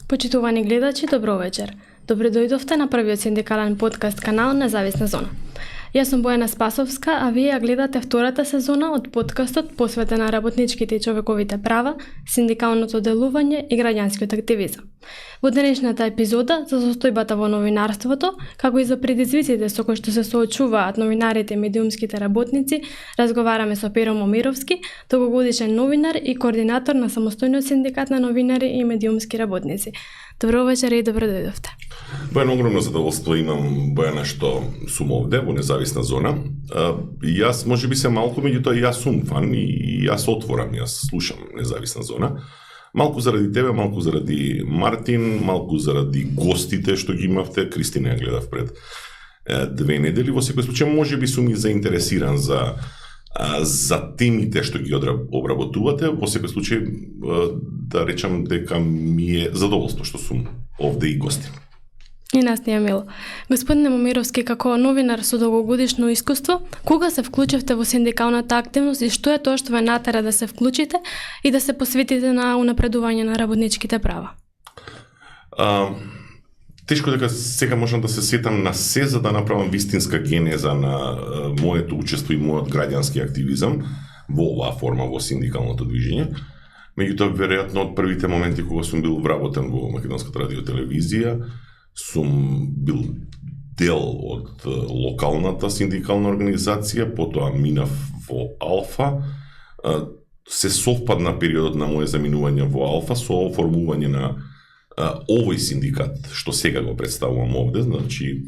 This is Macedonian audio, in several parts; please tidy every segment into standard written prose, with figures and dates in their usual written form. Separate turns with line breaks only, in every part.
Почитувани гледачи, добро вечер. Добре дојдовте на првиот синдикален подкаст канал Независна зона. Јас сум Бојана Спасовска, а вие ја гледате втората сезона од подкастот посветен на работничките и човековите права, синдикалното делување и граѓанскиот активизам. Во денешната епизода за состојбата во новинарството, како и за предизвиците со кои што се соочуваат новинарите и медиумските работници, разговараме со Перо Момировски, долгогодишен новинар и координатор на самостојниот синдикат на новинари и медиумски работници. Добро вечер и добро дојдовте.
Бојано, огромно задоволство имам, Бојана, што сум овде во Независна зона. Јас можеби се малку, меѓутоа јас сум фан и јас отворам, јас слушам Независна зона. Малку заради тебе, малку заради Мартин, малку заради гостите што ги имавте. Кристина ја гледав пред 2 недели. Во секој случај можеби сум и заинтересиран за темите што ги обработувате. Во секој случај да речам дека ми е задоволство што сум овде и гостин.
И нас ни е мило. Господине Момировски, како новинар со долгогодишно искуство, кога се вклучивте во синдикалната активност и што е тоа што ве натера да се вклучите и да се посветите на унапредување на работничките права?
Тешко дека сега можам да се сетам на се за да направам вистинска генеза на моето учество и мојот граѓански активизам во оваа форма во синдикалното движење. Меѓутоа, веројатно од првите моменти кога сум бил вработен во Македонската радиотелевизија, сум бил дел од локалната синдикална организација, потоа минав во Алфа. Се совпадна периодот на моје заминување во Алфа со оформување на овој синдикат, што сега го представувам овде, значи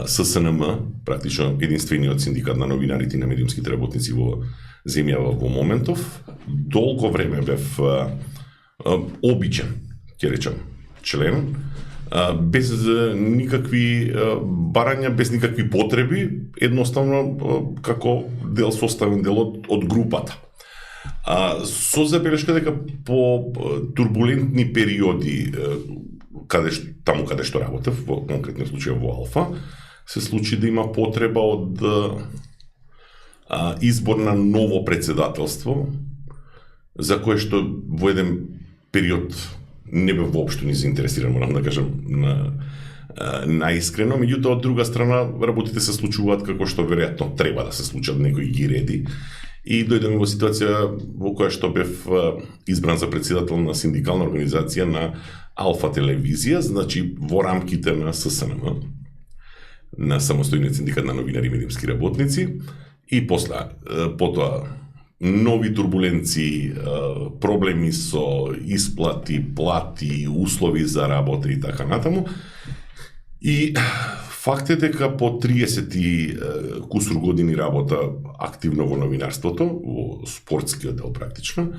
ССНМ, практично единствениот синдикат на новинарите и на медиумските работници во земјава во моментов. Долго време бев обичен, ќе речам, член, без никакви барања, без никакви потреби, едноставно како составен дел од групата. Со забелешка дека по турбулентни периоди таму каде што работев, во конкретниот случај во Алфа, се случи да има потреба од избор на ново председателство, за кое што во еден период не бе воопшто ни заинтересиран, морам да кажам наискрено, меѓутоа од друга страна работите се случуваат како што веројатно треба да се случат, некој ги реди. И дојдеме во ситуација во која што бев избран за председател на синдикална организација на Алфа телевизија, значи во рамките на ССНМ, на самостојниот синдикат на новинари и медиумски работници, и потоа нови турбуленции, проблеми со исплати, плати, услови за работа и така натаму. И факт е дека по 30 кусур години работа активно во новинарството, во спортскиот дел практично,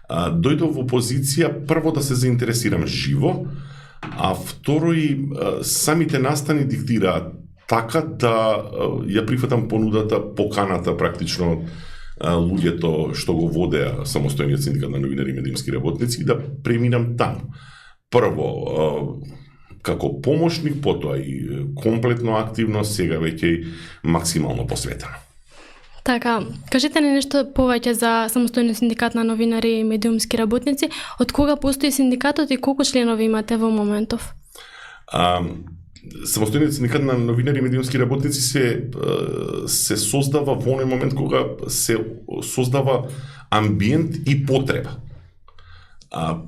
дојдов во позиција прво да се заинтересирам живо, а второ и самите настани диктираат така да ја прифатам понудата, поканата практично луѓето што го водеа самостојниот синдикат на новинари и медиумски работници и да преминам таму. Прво како помошник, потоа и комплетно активно, сега веќе максимално посветено.
Така, кажете ни нешто повеќе за самостојниот синдикат на новинари и медиумски работници. Од кога постои синдикатот и колку членови имате во моментов?
Самостојниот синдикат на новинари и медиумски работници се создава во оној момент кога се создава амбиент и потреба.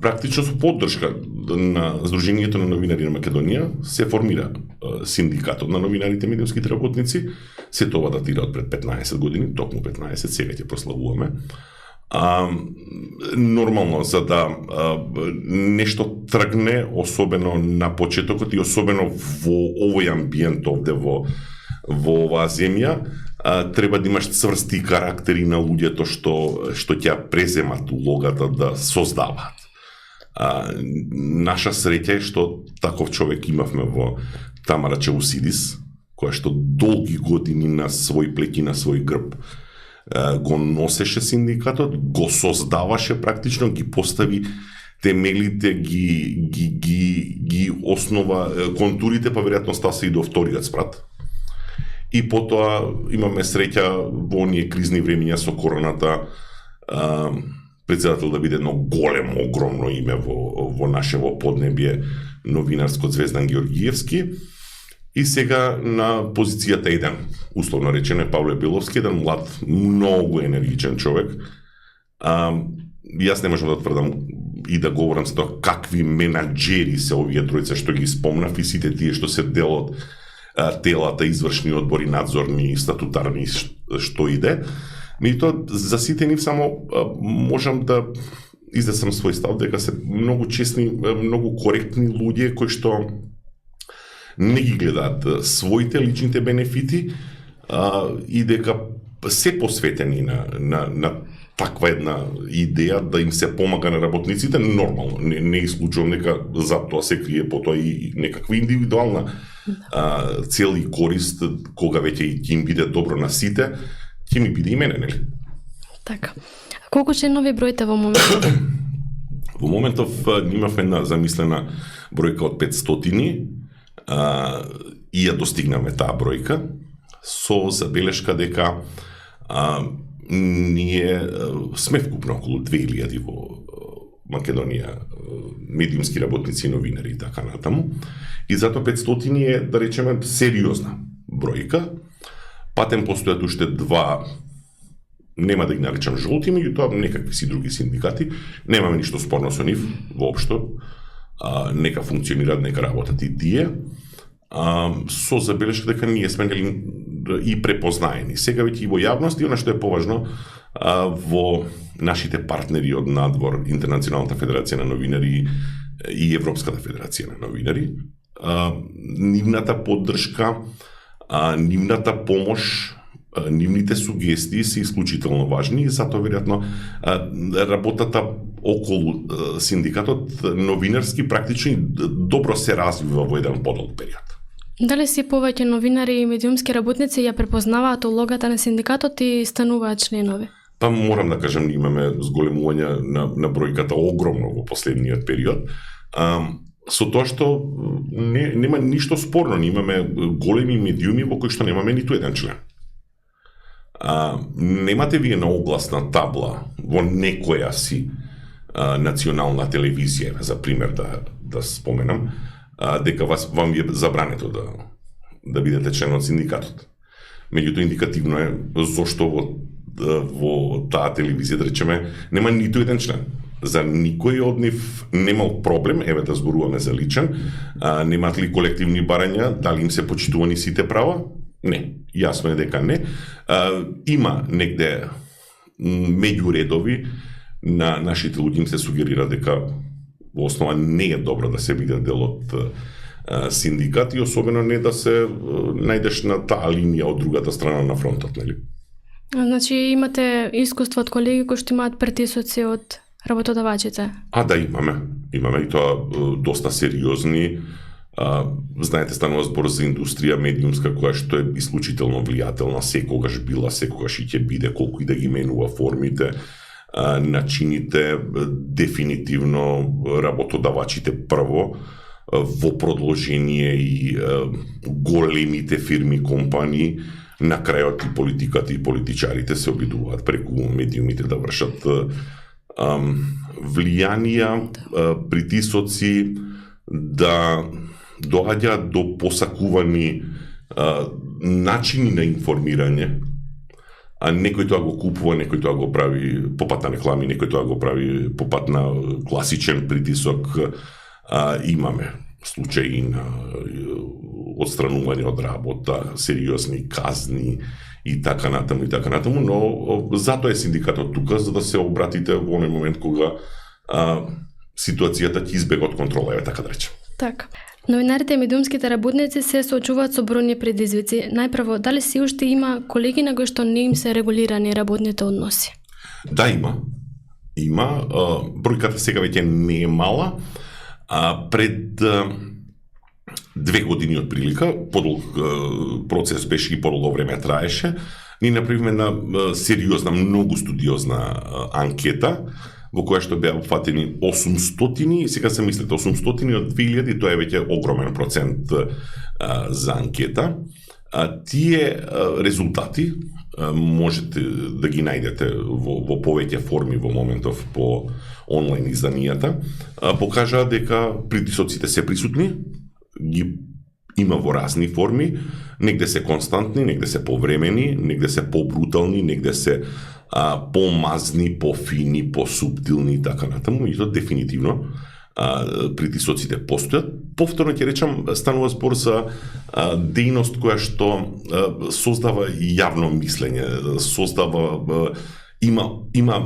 Практично со поддршка на Сдруженијето на новинари на Македонија се формира синдикатот на новинарите и медиумските работници. Се тоа датира од пред 15 години, токму 15, сега ќе прославуваме. Нормално, за да нешто тргне, особено на почетокот и особено во овој амбиент овде во оваа земја, треба да имаш цврсти карактери на луѓето што ќе преземат улогата да создаваат. Наша среќа е што таков човек имавме во Тамара Чаусидис, која што долги години на свој плеќи, на свој грб го носеше синдикатот, го создаваше практично, ги постави темелите, ги основа контурите, па веројатно стаса и до вториот спрат. И потоа имаме среќа во оние кризни времиња со короната, председател да биде едно големо, огромно име во нашево поднебје, новинарско Звездан Георгиевски, и сега на позицијата еден, условно речено е Павле Беловски, еден млад, многу енергичен човек. Јас не можам да тврдам и да говорам за тоа какви менаџери се овие тројца што ги спомнав и сите тие што се дел од телата, извршни одбори, надзорни, статутарни, што иде. Меѓутоа, за сите нив само можам да изнесам свој став дека се многу честни, многу коректни луѓе кои што не ги гледаат своите личните бенефити и дека се посветени на таква една идеја да им се помага на работниците, нормално. Не исклучувам дека за тоа се крие потоа и некаква индивидуална цел и корист, кога веќе ќе им биде добро на сите, ќе ми биде и мене, нели?
Така. Колку членови броите во моментов?
Во моментов имавме една замислена бројка од 500 и ја достигнаме таа бројка со забелешка дека ние сме вкупно околу 2000 во Македонија медиумски работници и новинари и така натаму. И затоа 500 е, да речеме, сериозна бројка. Патем постојат уште два, нема да ги наречам жолти, меѓутоа некакви си други синдикати. Немаме ништо спорно со нив воопшто. Нека функционираат, нека работат и тие. Со забелешка дека ние сме и препознаени. Сега веќе и во јавност, и она што е поважно, во нашите партнери од надвор, Интернационалната федерација на новинари и Европската федерација на новинари, нивната поддршка, нивната помош, нивните сугестии се исклучително важни и затоа веројатно работата околу синдикатот новинарски практично добро се развива во еден подолг период.
Дали си повеќе новинари и медиумски работници ја препознаваат улогата на синдикатот и стануваат членови?
Па морам да кажам, имаме зголемување на бројката огромно во последниот период. Со тоа што нема ништо спорно, имаме големи медиуми во кои што немаме ниту еден член. Немате вие на огласна табла во некоја си национална телевизија, за пример да споменам, дека вам е забрането да бидете член од синдикатот. Меѓутоа индикативно е зошто во таа телевизија, да речеме, нема ниту еден член. За никој од нив немал проблем, еве да зборуваме за личен, немаат ли колективни барања, дали им се почитувани сите права? Не, јасно е дека не. Има негде меѓу редови на нашите луѓе им се сугерира дека во основа не е добро да се биде дел од синдикат и особено не да се најдеш на таа линија од другата страна на фронтот, нели?
Значи имате искуство од колеги кои што имаат притисоци од работодавачите?
Да, имаме и тоа доста сериозни. Знаете, станува збор за индустрија медиумска која што е исклучително влијателна, секогаш била, секогаш и ќе биде, колку и да ги менува формите, начините, дефинитивно работодавачите прво, во продолжение и големите фирми, компании, на крајот и политиката и политичарите се обидуваат преку медиумите да вршат влијанија, притисоци, да доаѓаат до посакувани начини на информирање, а некој тоа го купува, некој тоа го прави по пат на реклами, некој тоа го прави по пат на класичен притисок. Имаме случаи на отстранување од работа, сериозни казни и така натаму, но затоа е синдикатот тука, за да се обратите во оној момент кога ситуацијата ќе избега од контрола, еве така да речем.
Така. Новинарите и медиумските работници се соочуваат со бројни предизвици. Најпрво, дали си уште има колеги на кои што не им се регулирани работните односи?
Да, има. Бројката сега веќе не е мала. Пред 2 години од прилика, подолг процес беше и подолго време траеше, ние направиме една сериозна, многу студиозна анкета, во која што беа опфатени 800, и сега се мислите 800 од 2000, тоа е веќе огромен процент за анкета. Тие резултати можете да ги најдете во повеќе форми во моментов по онлайн изданијата, покажаа дека притисоците се присутни, ги има во разни форми, негде се константни, негде се повремени, негде се побрутални, негде се помазни, пофини, посуптилни и така натаму, и тоа дефинитивно притисоците постојат. Повторно ќе речам, станува збор за дејност која што создава јавно мислење, создава има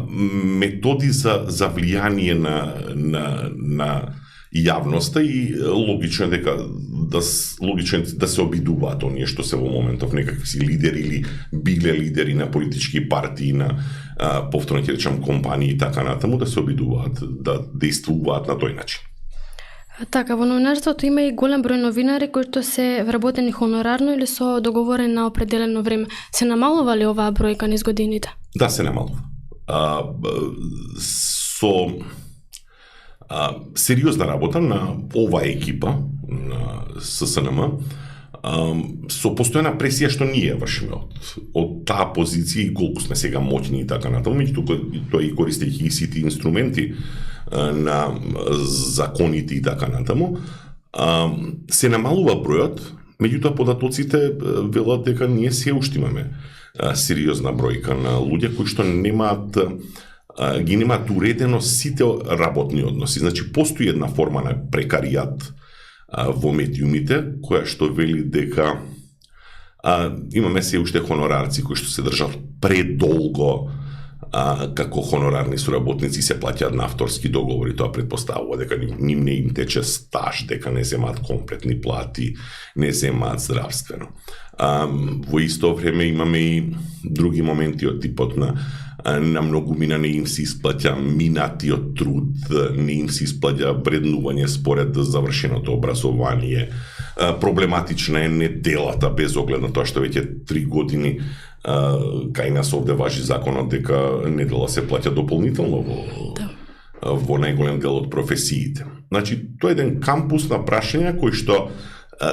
методи за влијание на јавноста и логично е да се обидуваат оние што се во моментов некакви си лидери или биле лидери на политички партии, на повторно ќе речам компании и така натаму, да се обидуваат да действуваат на тој начин.
Така, во новинарството има и голем број новинари кои што се вработени хонорарно или со договорен на определено време. Се намалува ли оваа бројка низ годините?
Да, се намалува. Со сериозна работа на оваа екипа на ССНМ, со постојана пресија што ние вршиме од таа позиција и колку сме сега моќни и така натаму, меѓутоа тоа и користејќи сите инструменти на законите и така натаму, се намалува бројот, меѓутоа податоците велат дека ние се уште имаме сериозна бројка на луѓе кои што немаат уредено сите работни односи. Значи, постои една форма на прекаријат во медиумите, која што вели дека имаме се уште хонорарци кои што се држат предолго како хонорарни соработници, се плаќаат на авторски договори, тоа предпоставува дека ним не им тече стаж, дека не земаат комплетни плати, не земаат здравствено. Во исто време имаме и други моменти од типот на многумина не им се исплаќа минатиот труд, не им се исплаќа вреднување според завршеното образование. Проблематична е неделата, без оглед на тоа што веќе 3 години кај нас овде важи законот дека недела се плаќа дополнително во најголем дел од професиите. Значи, тоа е еден кампус на прашања кој што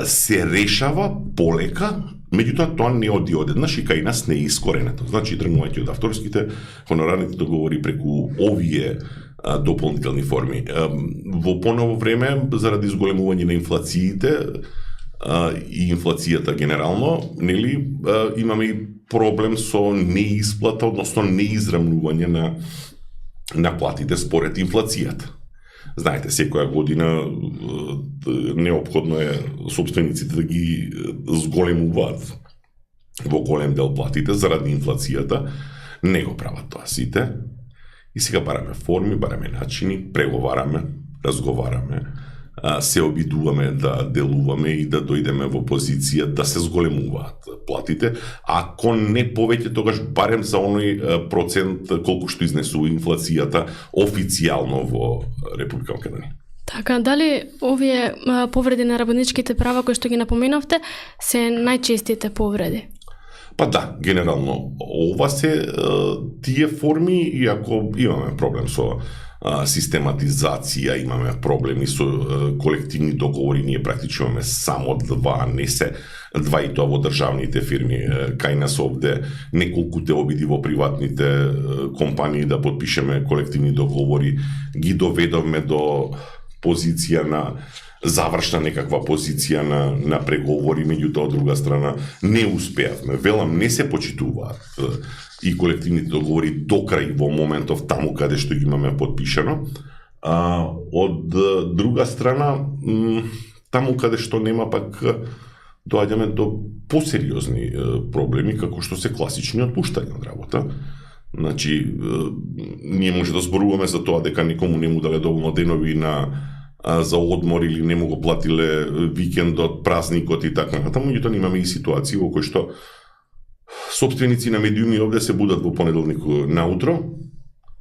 се решава полека, меѓутоа тоа не оди одеднаш и кај нас не е искоренето. Значи, тргнувајќи од авторските хонорарните договори преку овие дополнителни форми. Во поново време, заради зголемување на инфлациите и инфлацијата генерално, нели, имаме и проблем со неисплата, односно неизрамнување на платите според инфлацијата. Знаете, секоја година неопходно е собствениците да ги зголемуваат во голем дел платите заради инфлацијата. Не го прават тоа сите. И сега бараме форми, бараме начини, преговараме, разговараме, се обидуваме да делуваме и да дојдеме во позиција да се зголемуваат платите, ако не повеќе, тогаш барем за оној процент колку што изнесува инфлацијата официјално во Република Македонија.
Така, дали овие повреди на работничките права кои што ги напоменавте се најчестите повреди?
Па да, генерално ова се тие форми, и ако имаме проблем со систематизација, имаме проблеми со колективни договори, ние практично имаме само два, не се два, и тоа во државните фирми. Кај нас овде неколку те обиди во приватните компании да подпишеме колективни договори, ги доведовме до позиција на завршна некаква позиција на преговори, меѓутоа од друга страна не успеавме. Велам, не се почитуваат и колективните договори до крај во моментов таму каде што ги имаме подпишано. Од друга страна, таму каде што нема, пак доаѓаме до посериозни проблеми, како што се класични отпуштања од работа. Значи, ние може да зборуваме за тоа дека никому не му дале доволно денови за одмор или не му го платиле викендот, празникот и така натаму, меѓутоа имаме и ситуации во кои што собственици на медиуми овде се будат во понеделник наутро,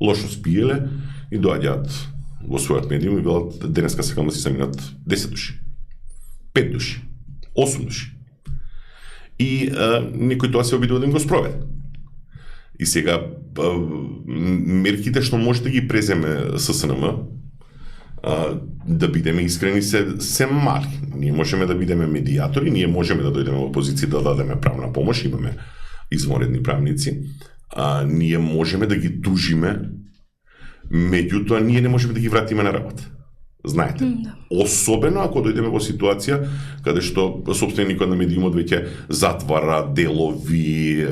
лошо спиеле и доаѓаат во својот медиум и велат денеска сакам да си заминат 10 души, 5 души, 8 души. И некој тоа се обидува да им го спроведе. И сега мерките што може да ги преземе ССНМ, да бидеме искрени, се мали. Ние можеме да бидеме медијатори, ние можеме да дојдеме во позиција да дадеме правна помош, имаме извонредни правници, ние можеме да ги тужиме, меѓутоа ние не можеме да ги вратиме на работа. Знаете, особено ако дојдеме во ситуација каде што собственикот на медиумот веќе затвара делови,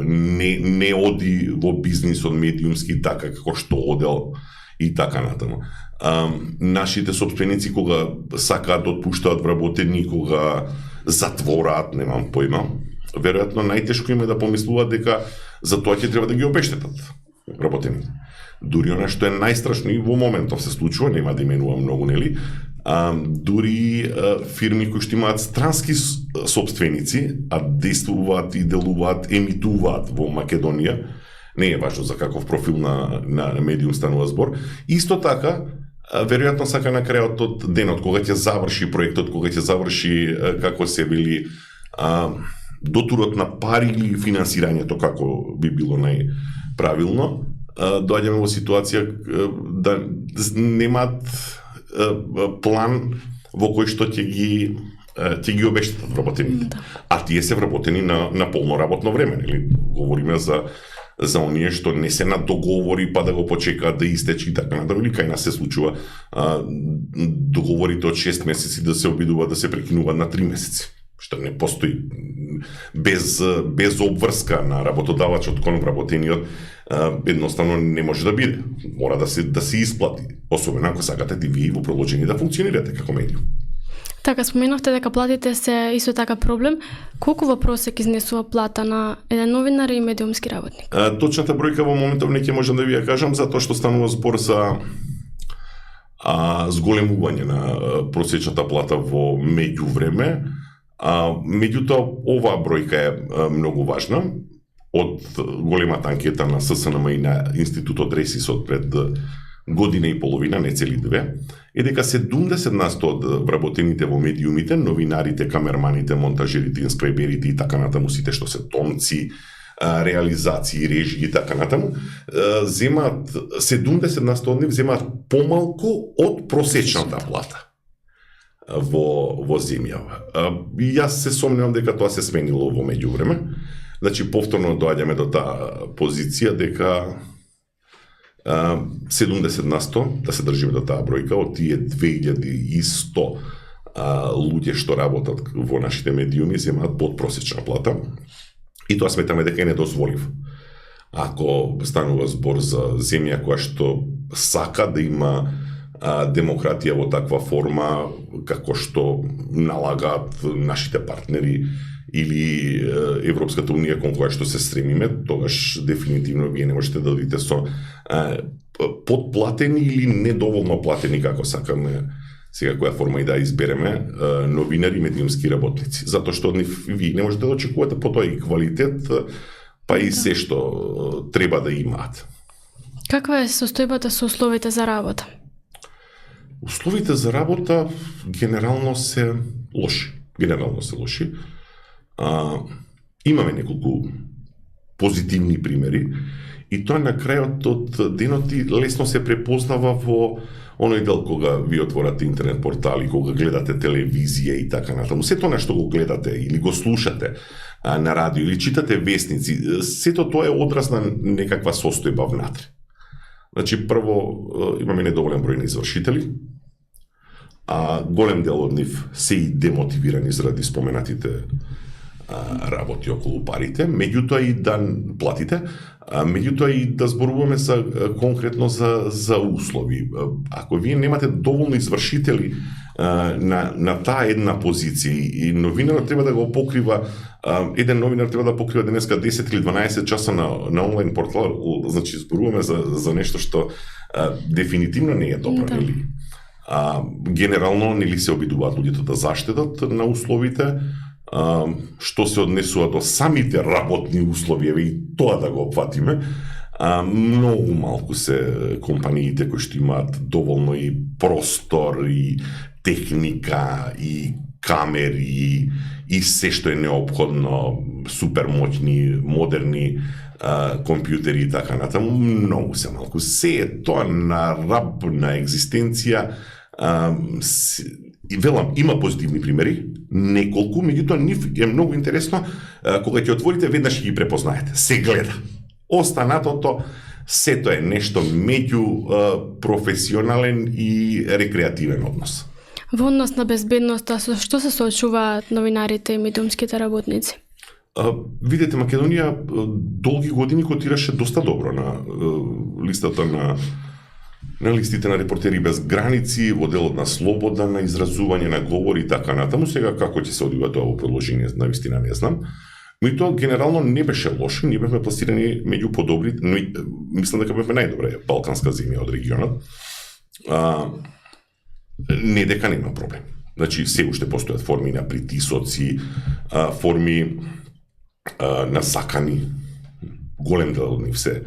не оди во бизнисот медиумски така како што одел и така натаму. Нашите собственици кога сакаат да отпуштаат вработени, кога затвораат, немам појма, веројатно најтешко им е да помислуваат дека за тоа ќе треба да ги обештетат вработените. Дури она што е најстрашно и во моментов се случува, нема да именувам многу, нели? Дури фирми кои што имаат странски собственици, а действуваат и делуваат, емитуваат во Македонија, не е важно за каков профил на медиум станува збор, исто така, веројатно сака на крајот од денот, кога ќе заврши проектот, кога ќе заврши, како се вели, дотурот на пари или финансирањето, како би било најправилно, доаѓаме во ситуација да немаат план во кој што ќе ги обештетат вработените. А тие се вработени на полно работно време, нели? Говориме за оние што не се на договори па да го почекаат да истече и така натаму, или кај нас се случува договорите од 6 месеци да се обидуваат да се прекинуваат на 3 месеци. Што не постои без обврска на работодавачот кон вработениот, едноставно не може да биде. Мора да се исплати, особено ако сакате вие во продолжение да функционирате како медиум.
Така, споменавте дека платите се исто така проблем. Колку во просек изнесува плата на еден новинар и медиумски работник?
Точната бројка во моментов не ќе можам да ви ја кажам, затоа што станува збор за зголемување на просечната плата во меѓувреме. Меѓутоа, оваа бројка е многу важна. Од големата анкета на ССНМ и на Институтот Ресис од пред година и половина, не цели 2, е дека 70% од вработените во медиумите, новинарите, камерманите, монтажерите, инскреберите и така натаму, сите што се тонци, реализации, режии и така натаму, земаат 70% од нив земаат помалку од просечната плата во земјава. И јас се сомневам дека тоа се сменило во меѓувреме. Значи, повторно доаѓаме до таа позиција дека 70%, да се држиме до таа бројка, од тие 2100 луѓе што работат во нашите медиуми земаат подпросечна плата. И тоа сметаме дека е недозволив. Ако станува збор за земја која што сака да има демократија во таква форма како што налагаат нашите партнери или Европската унија кон која што се стремиме, тогаш дефинитивно вие не можете да одите со подплатени или недоволно платени, како сакаме сега која форма и да избереме, новинари и медиумски работници. Затоа што од нив вие не можете да очекувате по тој квалитет, па и се што треба да имаат.
Каква е состојбата со условите за работа?
Условите за работа генерално се лоши. Имаме неколку позитивни примери и тоа на крајот од денот лесно се препознава во оној дел кога ви отворате интернет портали, кога гледате телевизија и така натаму. Сето на што го гледате или го слушате на радио или читате вестници, сето тоа е одраз на некаква состојба внатре. Значи, прво, имаме недоволен број на извршители, голем дел од нив се и демотивирани заради споменатите работи околу парите, меѓутоа и да платите, меѓутоа и да зборуваме конкретно за услови. Ако вие немате доволно извршители на таа една позиција и новинарот треба да го покрива, еден новинар треба да покрива денеска 10 или 12 часа на онлайн портал, значи зборуваме за нешто што дефинитивно не е добро, нели? Генерално нели се обидуваат луѓето да заштедат на условите, што се однесува до самите работни услови, и тоа да го опфатиме, многу малку се компаниите кои што имаат доволно и простор, и техника, и камери, и се што е неопходно, супер моќни, модерни компјутери и така натаму, многу се малку. Се е тоа на раб на екзистенција, И велам, има позитивни примери, неколку, меѓутоа нив е многу интересно, кога ќе отворите, веднаш ги препознаете. Се гледа. Останатото, сето е нешто меѓу професионален и рекреативен однос.
Во однос на безбедноста, со што се соочуваат новинарите и медиумските работници?
Видете, Македонија долги години котираше доста добро на листата на листите на Репортери без граници, во делот на слобода, на изразување на говори и така натаму. Сега како ќе се одвива тоа во продолжение, навистина не знам. Но и тоа генерално не беше лошо, ние бевме пласирани меѓу подобри, но и, мислам дека бевме најдобра балканска земја од регионот. Не дека нема проблем. Значи, се уште постојат форми на притисоци, форми на сакани, голем дел од нив се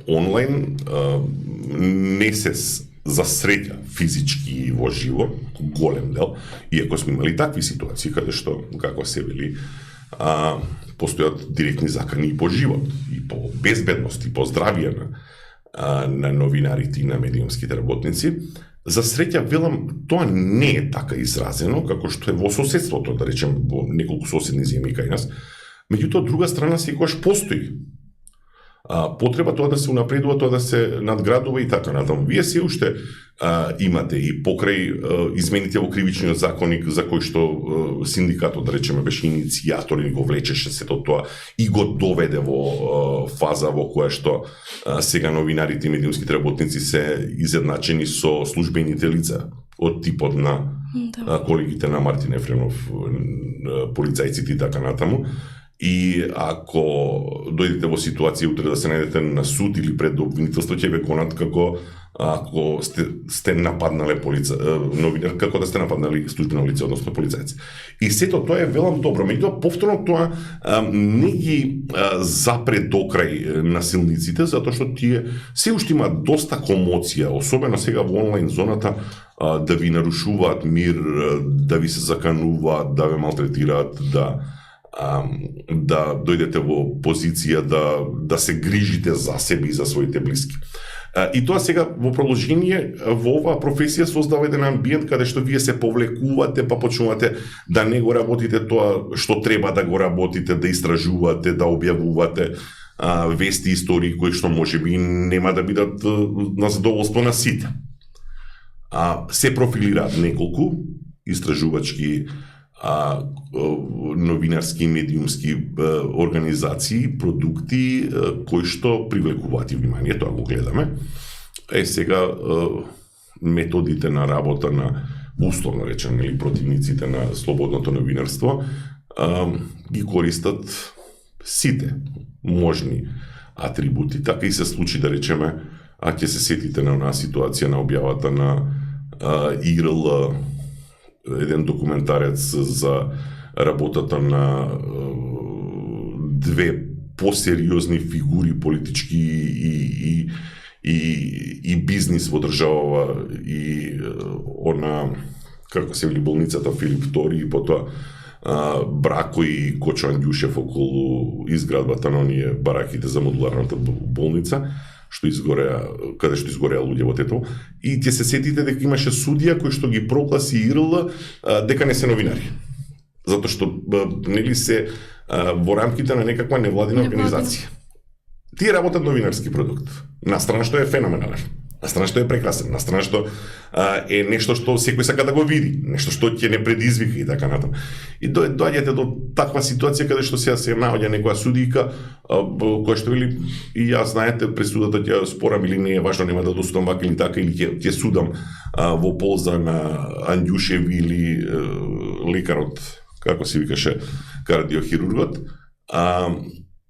онлайн, не се за среќа физички во живо, голем дел, иако сме имали такви ситуации каде што, како се вели, постојат директни закани и по живот, и по безбедност, и по здравие на новинарите и на медиумските работници. За среќа, велам, тоа не е така изразено, како што е во соседството, да речем, во неколку соседни земји кај нас. Меѓутоа, од друга страна, секогаш постои потреба тоа да се унапредува, тоа да се надградува и така натаму. Вие се уште имате и покрај измените во кривичниот законник, за кој што синдикатот, да речеме, беше иницијатор и го влечеше сето тоа и го доведе во фаза во која што сега новинарите и медиумските работници се изедначени со службените лица од типот на колегите на Мартин Ефремов, полицајците и така натаму. И ако дојдете во ситуација утре да се најдете на суд или пред обвинителство, ќе ве гонат како ако сте нападнале новинар, како да сте нападнали службено лице, односно полицајци. И сето тоа е велам добро, меѓутоа повторно тоа не ги запре до крај насилниците, затоа што тие се уште имаат доста комоција, особено сега во онлайн зоната, да ви нарушуваат мир, да ви се закануваат, да ве малтретираат, да дојдете во позиција да се грижите за себе и за своите блиски. И тоа сега во продолжение во оваа професија создава еден амбиент каде што вие се повлекувате, па почнувате да не го работите тоа што треба да го работите, да истражувате, да објавувате вести, истории кои што можеби нема да бидат на задоволство на сите. Се профилираат неколку истражувачки новинарски и медиумски организации, продукти кои што привлекуваат и внимание, тоа го гледаме. Сега методите на работа на условно речем или противниците на слободното новинарство ги користат сите можни атрибути. Така и се случи, да речеме, ќе се сетите на онаа ситуација на објавата на ИРЛ, еден документарец за работата на две посериозни фигури политички и бизнис во државава, и она, како се вели, болницата Филип II, и потоа Брако и Кочо Андјушев околу изградбата на оние бараките за модуларната болница, што изгореа, каде што изгореа луѓе во тето, и ќе се сетите дека имаше судија кој што ги прогласи ИРЛ дека не се новинари. Затоа што нели се во рамките на некаква невладина организација. Тие работат новинарски продукт. На страна што е феноменален, на страна што е прекрасен, на страна што е нешто што секој сака да го види, нешто што ќе не предизвика и така натаму. И доаѓате до таква ситуација каде што се наоѓа некоја судика која што вели, и јас, знаете, пресудата ќе спорам или не е важно, нема да досудам вака или така, или ќе судам во полза на Андјушев или лекарот, како се викаше, кардиохирургот,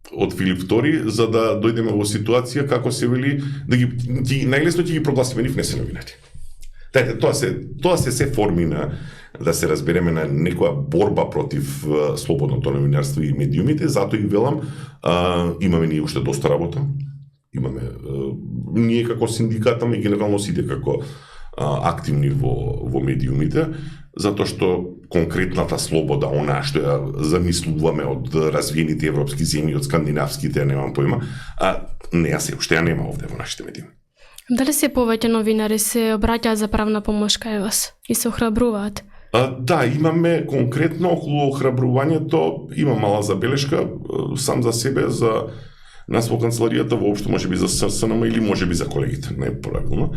од Филип II, за да дојдеме во ситуација, како се вели, најлесно ќе ги прогласиме нив не се новинари. Тоа се форми на, да се разбереме, на некоја борба против слободното новинарство и медиумите, затоа и велам, имаме ние уште доста работа, имаме ние како синдиката, и генерално сите како активни во медиумите, затоа што конкретната слобода, онаа што ја замислуваме од развиените европски земји, од скандинавските, немам појма, не ја се уште ја нема овде во нашите медиуми.
Дали се повеќе новинари се обраќаат за правна помош кај вас и се охрабруваат?
Да, имаме конкретно околу охрабрувањето, има мала забелешка сам за себе, за нас во канцеларијата, воопшто можеби за СНМ или можеби за колегите, не е правилно.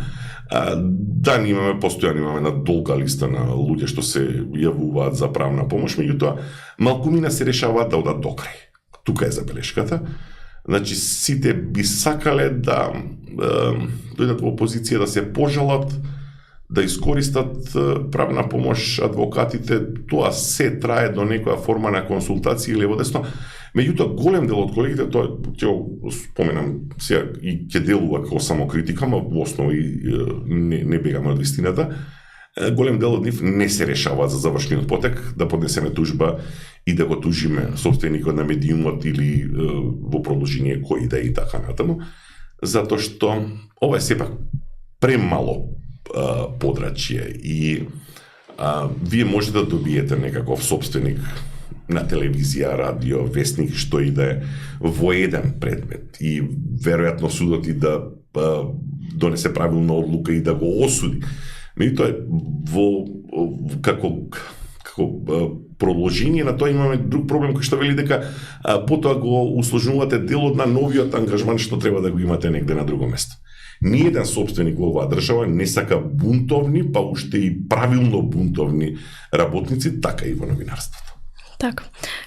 Да, ние имаме постојано, имаме една долга листа на луѓе што се јавуваат за правна помош, меѓутоа малкумина се решаваат да одат до крај. Тука е забелешката. Значи, сите би сакале да дојдат во позиција да се пожалат, да искористат правна помош адвокатите, тоа се трае до некоја форма на консултација или десно. Меѓутоа, голем дел од колегите, тоа ќе споменам сега и ќе делува како самокритика, но во основа не бегаме од вистината, голем дел од нив не се решаваат за завршниот потек, да поднесеме тужба и да го тужиме собственикот на медиумот или во продолжение кој да и така натаму, затоа што ова е сепак премало подрачје и вие можете да добиете некаков собственик на телевизија, радио, вестник, што и да е во еден предмет и веројатно судот и да донесе правилна одлука и да го осуди. Меѓутоа како продолжение на тоа имаме друг проблем кој што вели дека потоа го усложнувате делот на новиот ангажман што треба да го имате негде на друго место. Ниеден собственик во оваа држава не сака бунтовни, па уште и правилно бунтовни работници, така и во новинарството.
Така.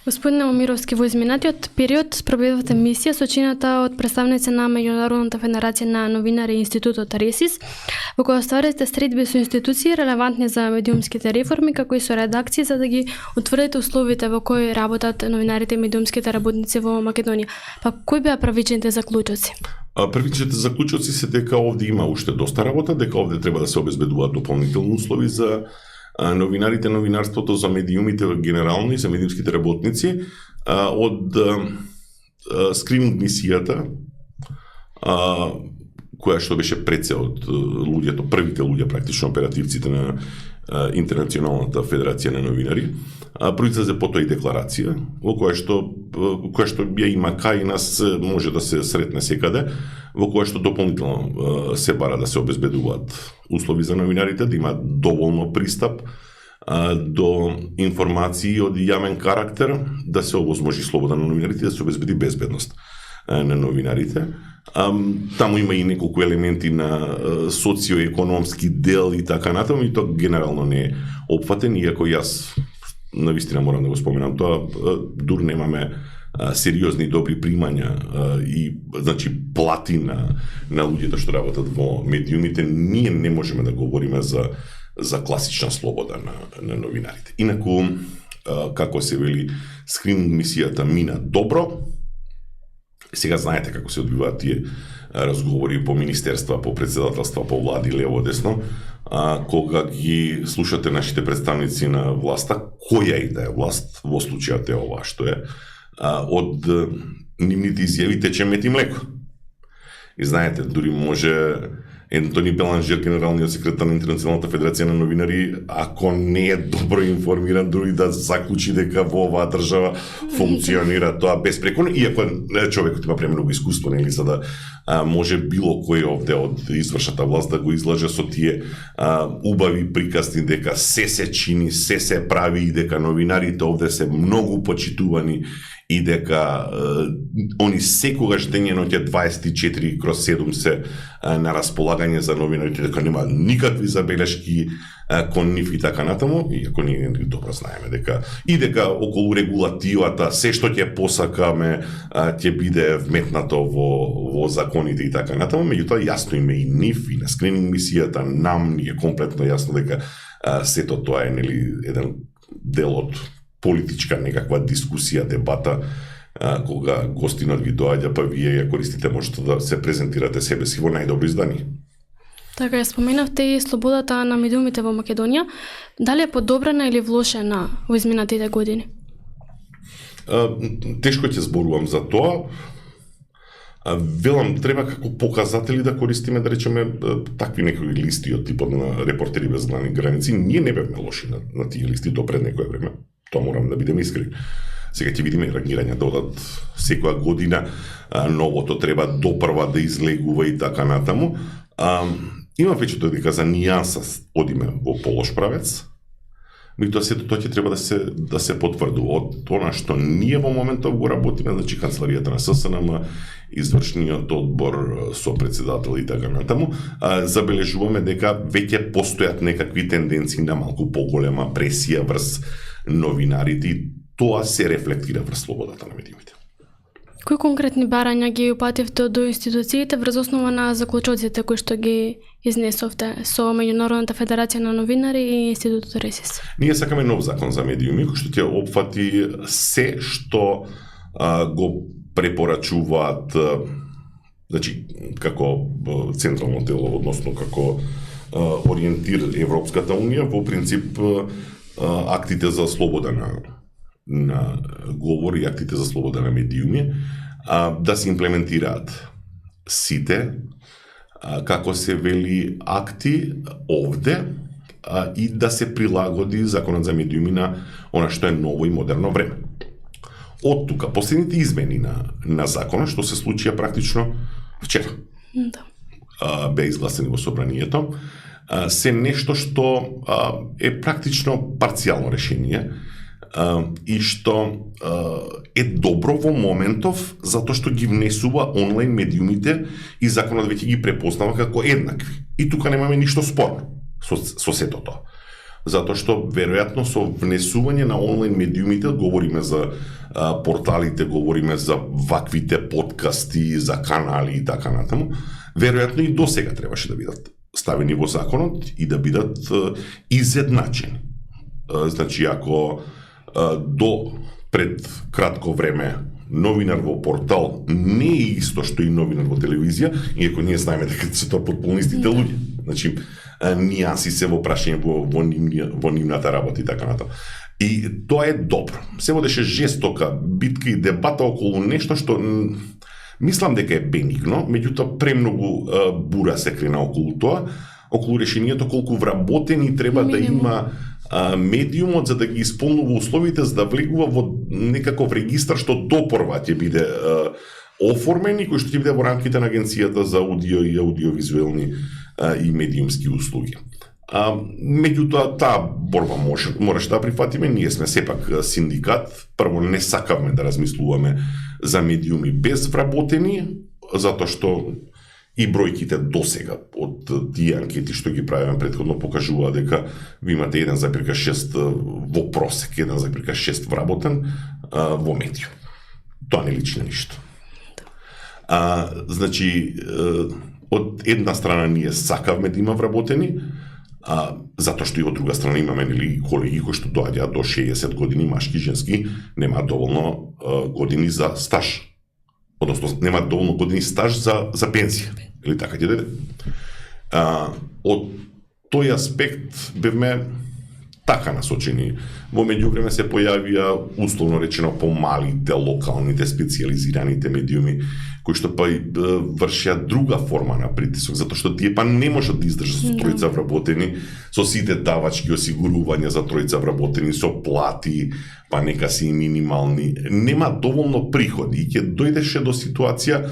Господине Момировски, во изминатиот период спроведувате мисија сочината од представници на Меѓународната федерација на новинари и институтот Ресис, во која стварите средби со институции релевантни за медиумските реформи, како и со редакции за да ги утврдите условите во кои работат новинарите и медиумските работници во Македонија. Па кои беа првичните заклучоци?
Првичните заклучоци се дека овде има уште доста работа, дека овде треба да се обезбедуваат дополнителни услови за новинарите, новинарството, за медиумите генерално и за медиумските работници, од скрининг мисијата, која што беше преце од луѓето, првите луѓе практично оперативците на Интернационалната федерација на новинари, произлезе потоа и декларација, во која што ја има кај нас, може да се сретне секаде, во која што дополнително се бара да се обезбедуваат услови за новинарите, да имаат доволно пристап до информации од јавен карактер, да се овозможи слобода на новинарите, да се обезбеди безбедност на новинарите. Таму има и неколку елементи на социоекономски дел и така натаму, и тоа генерално не е опфатен, иако јас навистина морам да го споменам тоа, дур немаме сериозни добри примања и значи плати на луѓето што работат во медиумите, ние не можеме да говориме за класична слобода на новинарите. Инаку, како се вели, скрининг мисијата мина добро. Сега знаете како се одвиваат тие разговори по министерства, по председателства, по влади, лево, десно, кога ги слушате нашите представници на власта, која и да е власт, во случајот е ова што е, од нивните изјави тече мед и млеко. И знаете, дури може Ентони Беланжер, генералниот секретар на Интернационалната федерација на новинари, ако не е добро информиран, дури да заклучи дека во оваа држава функционира тоа безпреконо, иако човекот има премногу искуство, нели, за да може било кој овде од извршната власт да го излаже со тие убави приказни дека се чини, се прави и дека новинарите овде се многу почитувани и дека они секогаш дење ноќе 24/7 се на располагање за новинарите, дека нема никакви забелешки кон нив и така натаму, иако ние добро знаеме дека околу регулативата се што ќе посакаме ќе биде вметнато во законите и така натаму, меѓутоа јасно име и нив и на скрининг мисијата нам ни е комплетно јасно дека сето тоа е, нели, еден дел од политичка некаква дискусија, дебата, кога гостинот ви доаѓа, па вие ја користите, можете да се презентирате себе си во најдобро издание.
Така, ја споменавте и слободата на медиумите во Македонија. Дали е подобрена или влошена во изминатите години?
Тешко ќе зборувам за тоа. Велам, треба како показатели да користиме, да речеме, такви некои листи од типот на Репортери без граници. Ние не бевме лоши на тие листи до пред некое време. Тоа морам да бидеме искрени. Сега ќе видиме рангирања додат секоја година, новото треба допрва да излегува и така натаму. Има впечаток дека за нијанса одиме во полош правец, меѓутоа сето тоа ќе треба да се потврдува. Од тоа што ние во моментов го работиме, значи канцеларијата на ССНМ, извршниот одбор со председател и така натаму, забележуваме дека веќе постојат некакви тенденции на малку поголема пресија врз новинарите и тоа се рефлектира врз слободата на медиумите.
Кои конкретни барања ги упативте до институциите врз основа на заклучоците кои што ги изнесовте со Меѓународната федерација на новинари и Институтот РЕСИС?
Ние сакаме нов закон за медиуми кој што ќе опфати се што го препорачуваат, значи како централно тело, односно како ориентир Европската унија, во принцип актите за слобода на говор и актите за слобода на медиуми, да се имплементираат сите, како се вели, акти овде и да се прилагоди законот за медиуми на она што е ново и модерно време. Од тука, последните измени на законот, што се случија практично вчера, бе изгласени во собранието, се нешто што е практично парцијално решение и што е добро во моментов затоа што ги внесува онлайн медиумите и законот веќе ги препознава како еднакви. И тука немаме ништо спорно со сето тоа. Затоа што веројатно со внесување на онлайн медиумите, говориме за порталите, говориме за ваквите подкасти, за канали и така натаму, веројатно и досега требаше да бидат ставени во законот и да бидат изедначени. Значи, ако до пред кратко време новинар во портал не е исто што и новинар во телевизија, иако ние знаеме дека се тоа потполно истите луѓе. Значи, нијанси се во прашање во нивната работа и така натаму. И тоа е добро. Се водеше жестока битка и дебата околу нешто што мислам дека е бенигно, меѓутоа премногу бура се крена околу тоа, околу решението колку вработени треба да има медиумот за да ги исполнува условите за да влегува во некаков регистар што допорва ќе биде оформен и кој што ќе биде во рамките на Агенцијата за аудио и аудиовизуелни и медиумски услуги. Меѓутоа, таа борба можеше да прифатиме, ние сме сепак синдикат, прво не сакавме да размислуваме за медиуми без вработени, затоа што и бројките досега од тие анкети што ги правиме претходно покажува дека ви имате 1,6 во просек, 1,6 вработен во медиум. Тоа не личи на ништо. Значи, од една страна ние сакавме да има вработени, затоа што и од друга страна имаме колеги кои што доаѓаат до 60 години, машки, женски, немаат доволно години за стаж. Односно, немаат доволно години стаж за пензија. Или така ќе дојде. Од тој аспект бевме така насочени. Во меѓувреме се појавија, условно речено, помалите, локалните, специјализираните медиуми, кои што па вршеа друга форма на притисок, затоа што тие па не можат да издржат со тројца вработени, со сите давачки осигурувања за тројца вработени, со плати, па нека си и минимални. Нема доволно приходи и ќе дојдеше до ситуација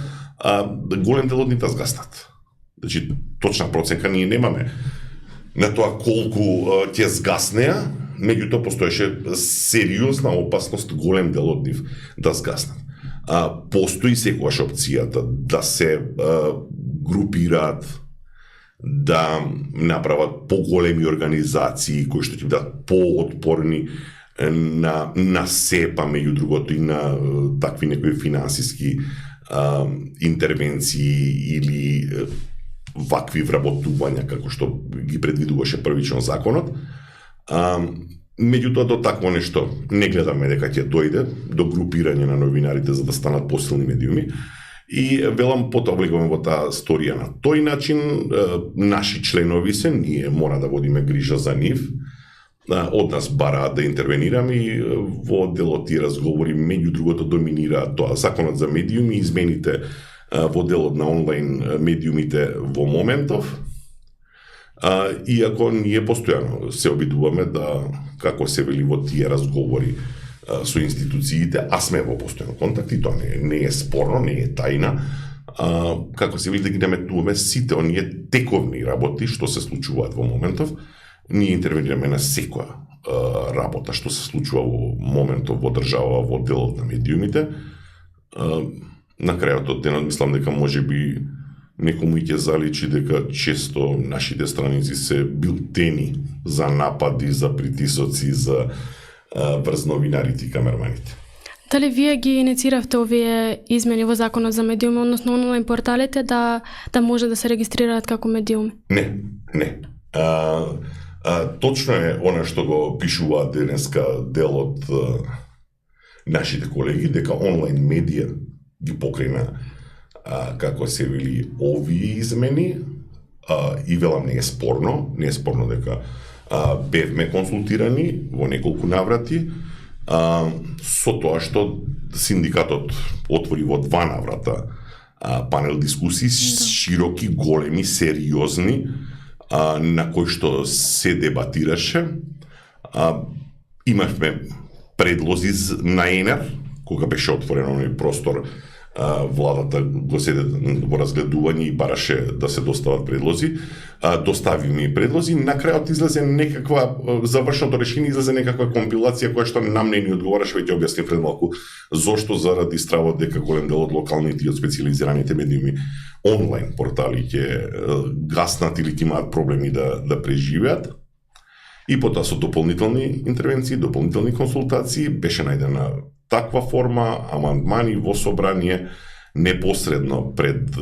голем дел од нив да згаснат. Значи, точна проценка ние немаме на тоа колку ќе згаснеа, меѓутоа постоеше сериозна опасност голем дел од нив да згаснат. Постои секогаш опцијата да се групираат, да направат поголеми организации кои што ќе бидат поотпорни на се, па меѓу другото и на такви некои финансиски интервенции или вакви вработувања како што ги предвидуваше првично законот. Меѓутоа до такво нешто не гледаме дека ќе дојде до групирање на новинарите за да станат посилни медиуми. И велам потоа влегуваме во таа сторија на тој начин, наши членови се, ние мора да водиме грижа за нив, од нас бараат да интервенираме и во делот тие разговори меѓу другото доминира тоа законот за медиуми, измените во делот на онлайн медиумите во моментов, иако ние постојано се обидуваме да, како се вели во тие разговори со институциите, а сме во постојан контакт и тоа не е спорно, не е тајна, како се вели да ги наметнуваме сите оние тековни работи што се случуваат во моментов. Ние интервенираме на секоја работа што се случува во моментов во држава, во делот на медиумите. На крајот од денот мислам дека можеби некому ќе заличи дека често нашите страници се билтени за напади, за притисоци, за врз новинарите и камерманите.
Дали вие ги иницииравте овие измени во законот за медиуми, односно онлайн порталите да може да се регистрираат како медиуми?
Не. Точно е она што го пишува денеска дел од нашите колеги, дека онлайн медија ги покрена како се вели овие измени, и велам не е спорно дека бевме консултирани во неколку наврати, со тоа што синдикатот отвори во 2 наврата панел дискусии широки, големи, сериозни, на кои што се дебатираше. Имавме предлози на ЕНЕР, кога беше отворен оној простор, владата го седе во разгледување и бараше да се достават предлози. Доставивме и предлози, на крајот излезе некаква завршното решение, излезе некаква компилација која што нам не ни одговараше, веќе објаснив пред малку зошто, заради стравот дека голем дел од локалните и од специјализираните медиуми онлайн портали ќе гаснат или ќе имаат проблеми да преживеат. И потоа со дополнителни интервенции, дополнителни консултации беше најдена таква форма, амандмани во собрание непосредно пред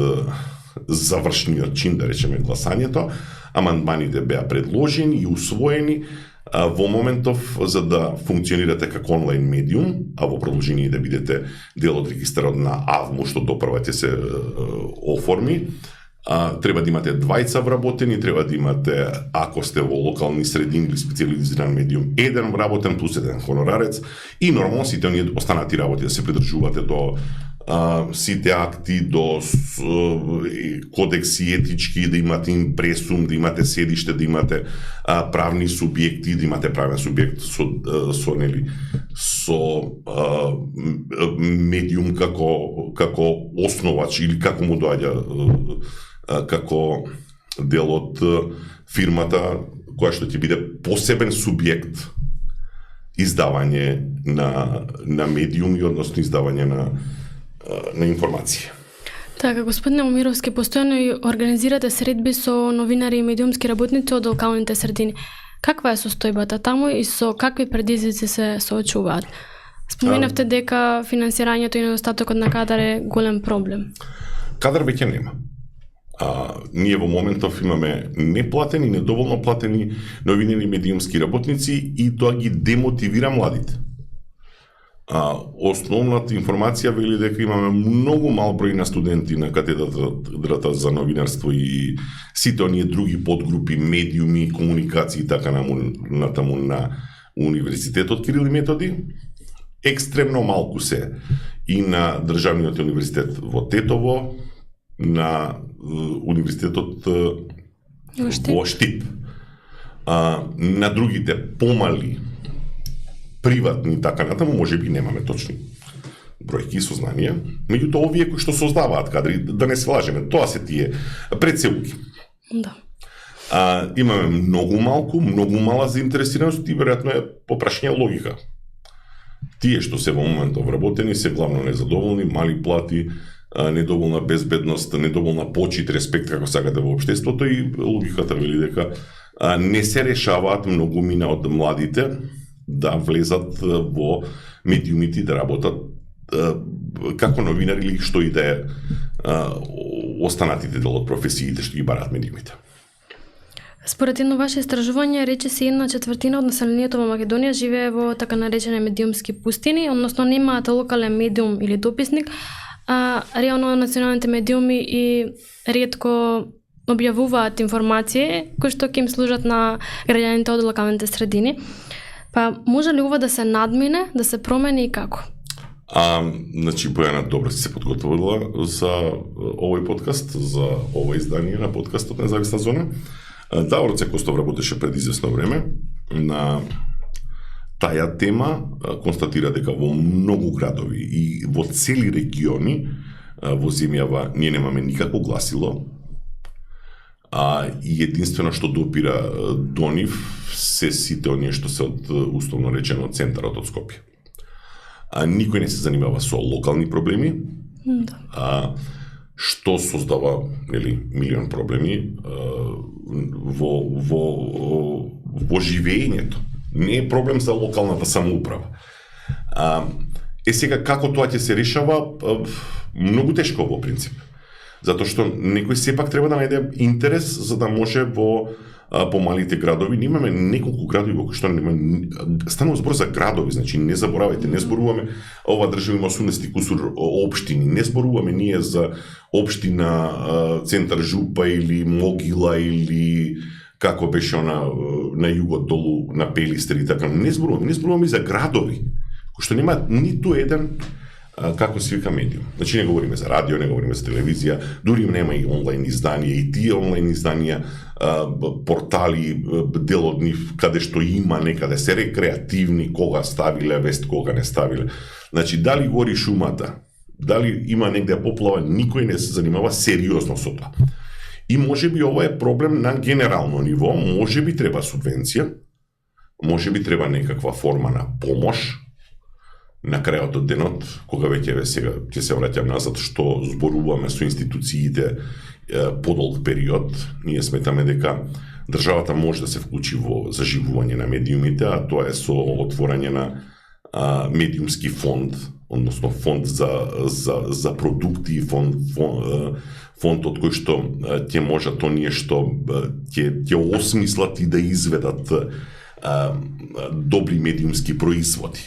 завршниот чин, да речеме, гласањето. Амандманите беа предложени и усвоени во моментов за да функционирате како онлайн медиум, а во продолжение да бидете дел од регистарот на АВМУ, што допрва ќе се оформи. Треба да имате 2 вработени, треба да имате, ако сте во локални средини или специјализиран медиум, 1 вработен плюс 1 хонорарец, и нормално сите оние останати работи да се придржувате до сите акти, до кодекси етички, да имате импресум, да имате седиште, да имате правни субјекти, да имате правен субјект со медиум како основач или како му доаѓа како дел од фирмата која што ќе биде посебен субјект издавање на медиуми, односно издавање на информација.
Така, господине Момировски, постојано и организирате средби со новинари и медиумски работници од локалните средини. Каква е состојбата таму и со какви предизвици се соочуваат? Споминавте дека финансирањето и недостатокот на кадар е голем проблем.
Кадар веќе нема. Ние во моментов имаме неплатени, недоволно платени новинени медиумски работници и тоа ги демотивира младите. Основната информација вели дека имаме многу мал број на студенти на катедрата за новинарство и сите оние други подгрупи, медиуми, комуникации и така натаму на Универзитетот Кирил и Методи. Екстремно малку се и на Државниот универзитет во Тетово, на Универзитетот во Штип. На другите помали приватни така натаму можеби немаме точни бројки и сознанија, меѓутоа овие кои што создаваат кадри, да не се лажеме, тоа се тие предселки.
Да.
Имаме многу мала заинтересираност и веројатно е по прашање логика. Тие што се во моментов вработени се главно незадоволни, мали плати, недоволна безбедност, недоволна почит, респект како сакате во општеството, и логиката вели дека не се решаваат многумина од младите да влезат во медиумите и да работат како новинари или што и да е останатите дел од професиите што ги бараат медиумите.
Според едно ваше истражување, речиси 1/4 од населението во Македонија живее во така наречени медиумски пустини, односно немаат локален медиум или дописник, а реално националните медиуми и ретко објавуваат информации кои што ќе им служат на граѓаните од локалните средини. Па може ли ова да се надмине, да се промени и како?
Значи, Бојана добро си се подготвила за овој подкаст, за ова издание на подкастот Независна зона. Давор Цекостов работеше пред известно време на таа тема, констатира дека во многу градови и во цели региони во земјава ние немаме никакво гласило, и единствено што допира до нив се сите оние што се од, условно речено, од центарот од Скопје. Никој не се занимава со локални проблеми, што создава милион проблеми во живеењето. Не е проблем за локалната самоуправа. Сега како тоа ќе се решава, многу тешко во принцип. Затоа што некој сепак треба да најде интерес за да може во помалите градови. Ние имаме неколку градови во кои што станува збор за градови, значи не заборавајте, не зборуваме, ова држава има 80 кусур општини, не зборуваме ние за општина Центар Жупа или Могила или како беше она на југот долу на Пелистер и така. Не зборуваме за градови кои што нема ниту еден како се вика медиум. Значи не говориме за радио, не говориме за телевизија, дури нема и онлайн изданија, и тие онлайн изданија, портали, дел од нив, каде што има некаде се рекреативни, кога ставиле вест, кога не ставиле. Значи, дали гори шумата, дали има негде поплава, никој не се занимава сериозно со тоа. И можеби ова е проблем на генерално ниво, можеби треба субвенција, можеби треба некаква форма на помош, на крајот од денот, кога веќе сега ќе се враќам назад, што зборуваме со институциите подолг период, ние сметаме дека државата може да се вклучи во заживување на медиумите, а тоа е со отворање на медиумски фонд, односно фонд за продукти, фонд од кој што ќе можат оние што ќе осмислат и да изведат добри медиумски производи.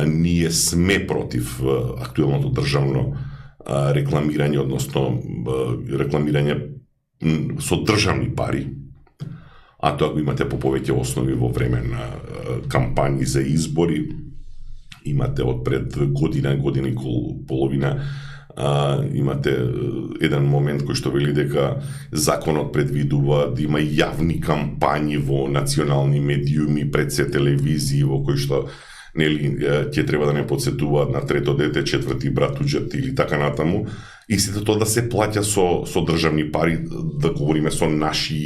Ние сме против актуелното државно рекламирање, односно рекламирање со државни пари, а тоа го имате по повеќе основи во време на кампањи за избори, имате од пред година и половина, имате еден момент кој што вели дека законот предвидува да има јавни кампањи во национални медиуми пред се телевизии во кои што ќе треба да не подсетуваат на трето дете, четврти брат уџет или така натаму, и сето тоа да се плаќа со државни пари, да говориме со наши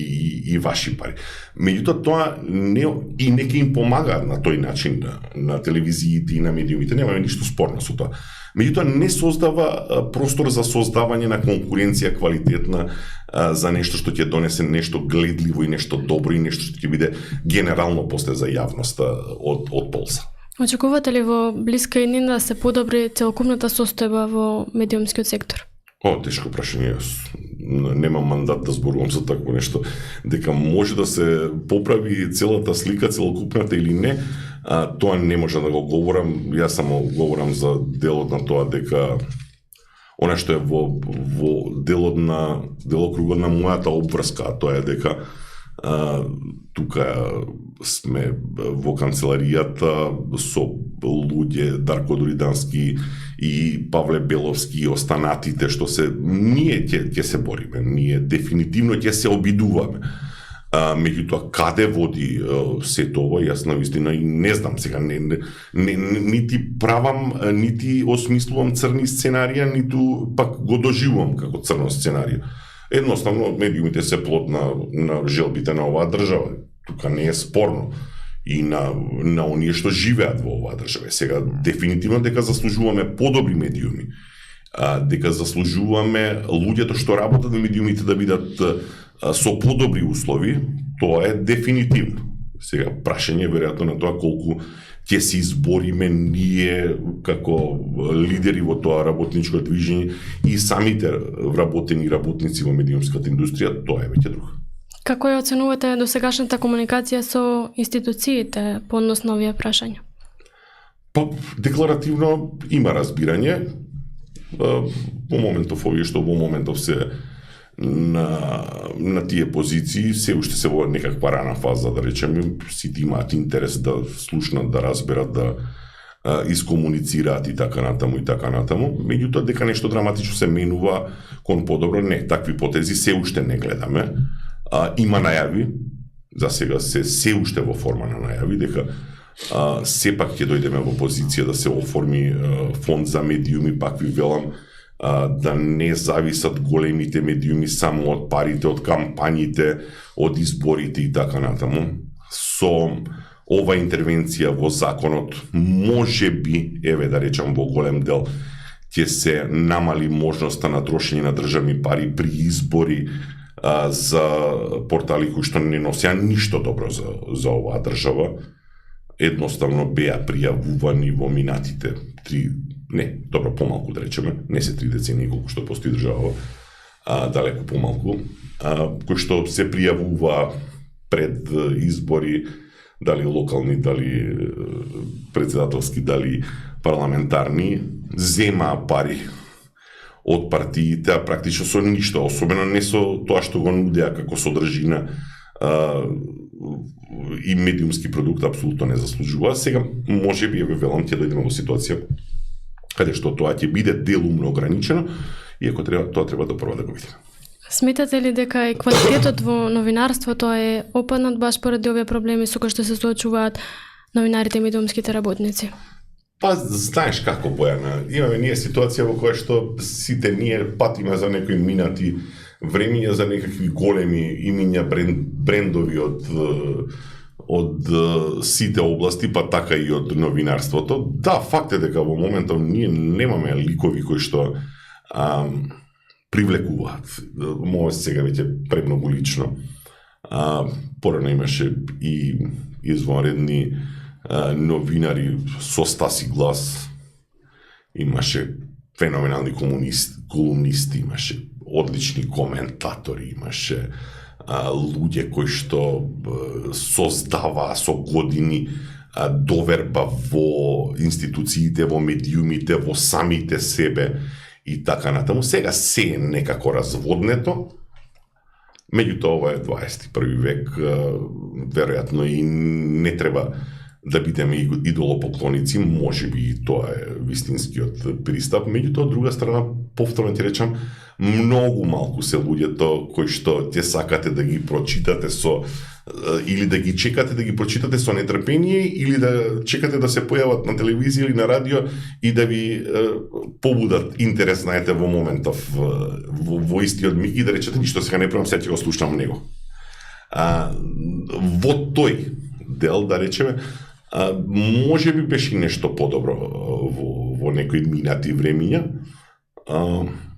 и ваши пари. Меѓутоа тоа не ќе им помага на тој начин на телевизиите и на медиумите, немаме ништо спорно со тоа. Меѓутоа не создава простор за создавање на конкуренција квалитетна за нешто што ќе донесе нешто гледливо и нешто добро и нешто што ќе биде генерално после за јавноста од полза.
Очекувате ли во блиска иднина да се подобри целокупната состојба во медиумскиот сектор?
Тешко прашање. Немам мандат да зборувам за такво нешто. Дека може да се поправи целата слика, целокупната или не, тоа не може да го говорам. Јас само говорам за делот на тоа дека она што е во делокругот на мојата обврска, тоа е дека тука сме во канцеларијата со луѓе Дарко Доридански и Павле Беловски и останатите што ние ќе се бориме, ние дефинитивно ќе се обидуваме. Меѓутоа каде води сето ова, јас навистина и не знам сега, нити правам, нити осмислувам црни сценарија, ниту пак го доживувам како црно сценарио. Едноставно, медиумите се плод на желбите на оваа држава. Тука не е спорно. И на оние што живеат во оваа држава. Сега, дефинитивно дека заслужуваме подобри медиуми. Дека заслужуваме луѓето што работат во медиумите да бидат со подобри услови, тоа е дефинитивно. Сега, прашање веројатно на тоа колку ќе се избориме ние како лидери во тоа работничко движење и самите вработени работници во медиумската индустрија, тоа е веќе друго.
Како ја оценувате досегашната комуникација со институциите по однос на овие прашања?
Декларативно има разбирање. Во моментов овие што во моментов се на тие позиции, се уште се во некаква рана фаза, да речеме, сите имаат интерес да слушнат, да разберат, да искомуницираат и така натаму. Меѓутоа, дека нешто драматично се менува кон подобро, не, такви потези се уште не гледаме. Има најави, за сега се уште во форма на најави, дека сепак ќе дојдеме во позиција да се оформи фонд за медиуми, пак ви велам, да не зависат големите медиуми само од парите, од кампањите, од изборите и така натаму. Со ова интервенција во законот, може би, еве да речам во голем дел, ќе се намали можноста на трошење на државни пари при избори за портали кои што не носеа ништо добро за оваа држава. Едноставно беа пријавувани во минатите помалку да речеме, не се 3 децении колку што постои држава, далеку помалку, кои што се пријавува пред избори, дали локални, дали председателски, дали парламентарни, земаа пари од партиите, а практично со ништо, особено не со тоа што го нудеа како содржина и медиумски продукт, апсолутно не заслужува. Сега, може би, велам, ќе дојдеме во ситуација каде што тоа ќе биде делумно ограничено, иако тоа треба да прво да го видиме.
Сметате ли дека и квалитетот во новинарството е опаднат баш поради овие проблеми со кои што се соочуваат новинарите и медиумските работници?
Па, знаеш како, Бојана, имаме ние ситуација во која што сите ние патиме за некои минати времиња, за некакви големи имиња, брендови од сите области, па така и од новинарството. Да, факт е дека во моментов ние немаме ликови кои што привлекуваат. Моја сега веќе премногу лично. Порано имаше и извонредни новинари со стаси глас, имаше феноменални колумнисти, имаше одлични коментатори, имаше луѓе кои што создаваа со години доверба во институциите, во медиумите, во самите себе и така натаму. Сега се е некако разводнето, меѓутоа ова е 21 век, веројатно и не треба да бидеме идолопоклоници, може би и тоа е вистинскиот пристап, меѓутоа од друга страна, повторно ти речам, многу малку се луѓето кои што ќе сакате да ги прочитате или да ги чекате да ги прочитате со нетрпение, или да чекате да се појават на телевизија или на радио и да ви побудат интерес, знаете, во моментов, во истиот миг и да речете ништо сега не правам, сега ќе го слушам него. Во тој дел, да речеме, може би беше нешто подобро во некои минати времиња.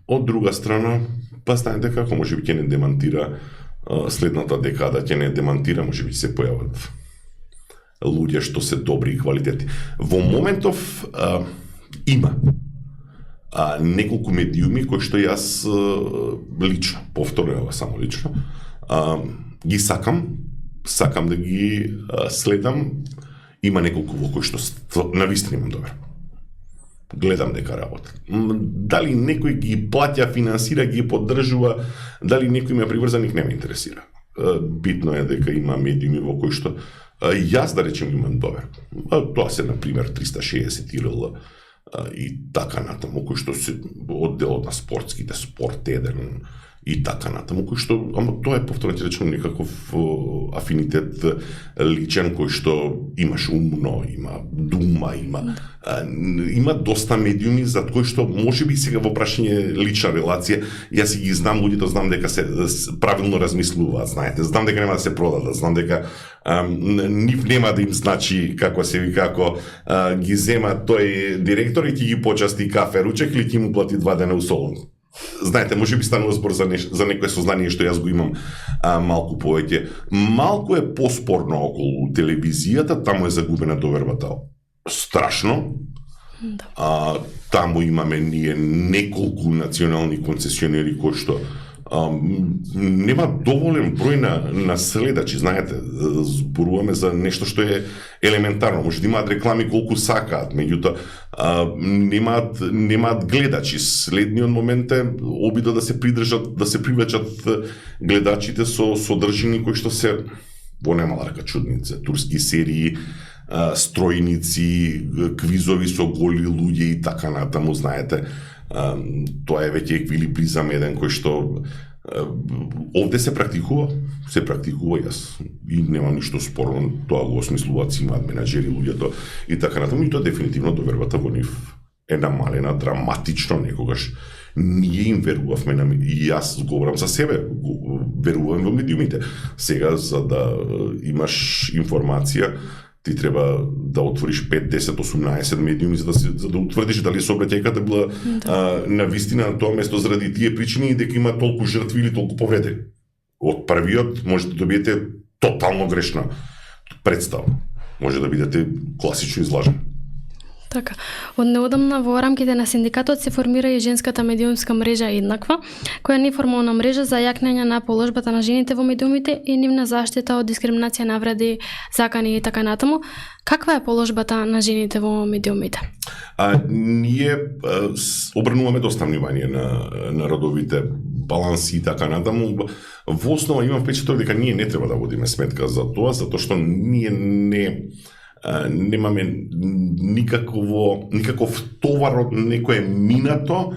Од друга страна, па знаете како може би ќе не демантира следната декада, ќе не демантира, може би се појават луѓе што се добри и квалитетни. Во моментов има неколку медиуми кои што јас лично, повторно само лично, ги сакам да ги следам. Има неколку во кои што навистина имам добро. Гледам дека работат. Дали некој ги плаќа, финансира, ги поддржува, дали некој ме приврзаник, не ме интересира. Битно е дека има медиуми во кои што јас, да речем, имам добро. Тоа се, например, 360 ИРЛ и така натаму, кои што се одделот на спортските, Спорт 1 и така натаму, кој што, ама тоа е повторно ти речем некаков афинитет личен, кој што имаш умно, има дума, има доста медиуми за кои што може би сега во прашање лична релација, јас ги знам луѓето, знам дека се правилно размислуваат, знаете, знам дека нема да се продадат, знам дека нив нема да им значи како се вика, ако ги зема тој директор и ќе ги почасти кафе ручек или ќе му плати 2 дена у Солун. Знаете, може би станува збор за некое сознание што јас го имам малку повеќе. Малку е поспорно околу телевизијата, таму е загубена довербата. Страшно. Таму имаме ние неколку национални концесионери кои што нема доволен број на следачи, знаете, зборуваме за нешто што е елементарно, може да имаат реклами колку сакаат, меѓутоа немаат гледачи. Следниот момент е обидот да се привлечат гледачите со содржини кои што се во немала рака чудница, турски серии, стројници, квизови со голи луѓе и така натаму, знаете. Тоа е веќе еквилибризам еден кој што овде се практикува, јас и немам ништо спорно, тоа го осмислуваат, си имаат менаџери луѓето и така натаму, и тоа дефинитивно довербата во нив е намалена драматично некогаш. ние им верувавме и јас говорам за себе, верувам во медиумите. Сега за да имаш информација ти треба да отвориш 5, 10, 18 медиуми за да утврдиш дали сообраќајката била на вистина на тоа место заради тие причини и дека има толку жртви или толку повредени. Од првиот можете да добиете тотално грешна представа. Може да бидете класично излажени.
Така. Од неодамна во рамките на синдикатот се формира и женската медиумска мрежа Еднаква, која е неформална мрежа за јакнење на положбата на жените во медиумите и нивна заштита од дискриминација, навреди, закани и така натаму. Каква е положбата на жените во медиумите?
Ние обрнуваме доста внимание на родовите баланси и така натаму. Во основа имам впечаток дека ние не треба да водиме сметка за тоа, затоа што ние немаме никаков товар од некое минато,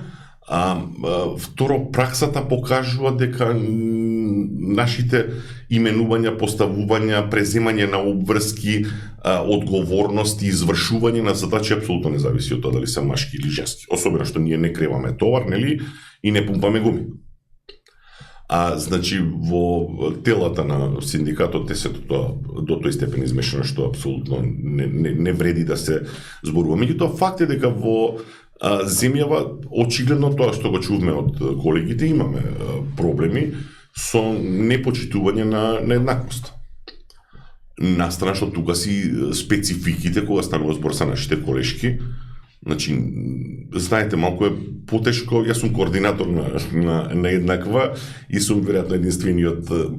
второ праксата покажува дека нашите именувања, поставувања, преземање на обврски, одговорности, извршување на задачи апсолутно не зависи од тоа дали се машки или женски. Особено што ние не креваме товар, нели, и не пумпаме гуми. Значи, во телата на синдикатот е сето тоа до тој степен измешано што апсолутно не вреди да се зборува. Меѓутоа, факт е дека во земјава, очигледно тоа што го чувме од колегите, имаме проблеми со непочитување на еднаквост. Настрана што тука си спецификите кога станува збор за нашите колешки. Значи, знаете, малку е потешко, јас сум координатор на Еднаква и сум веројатно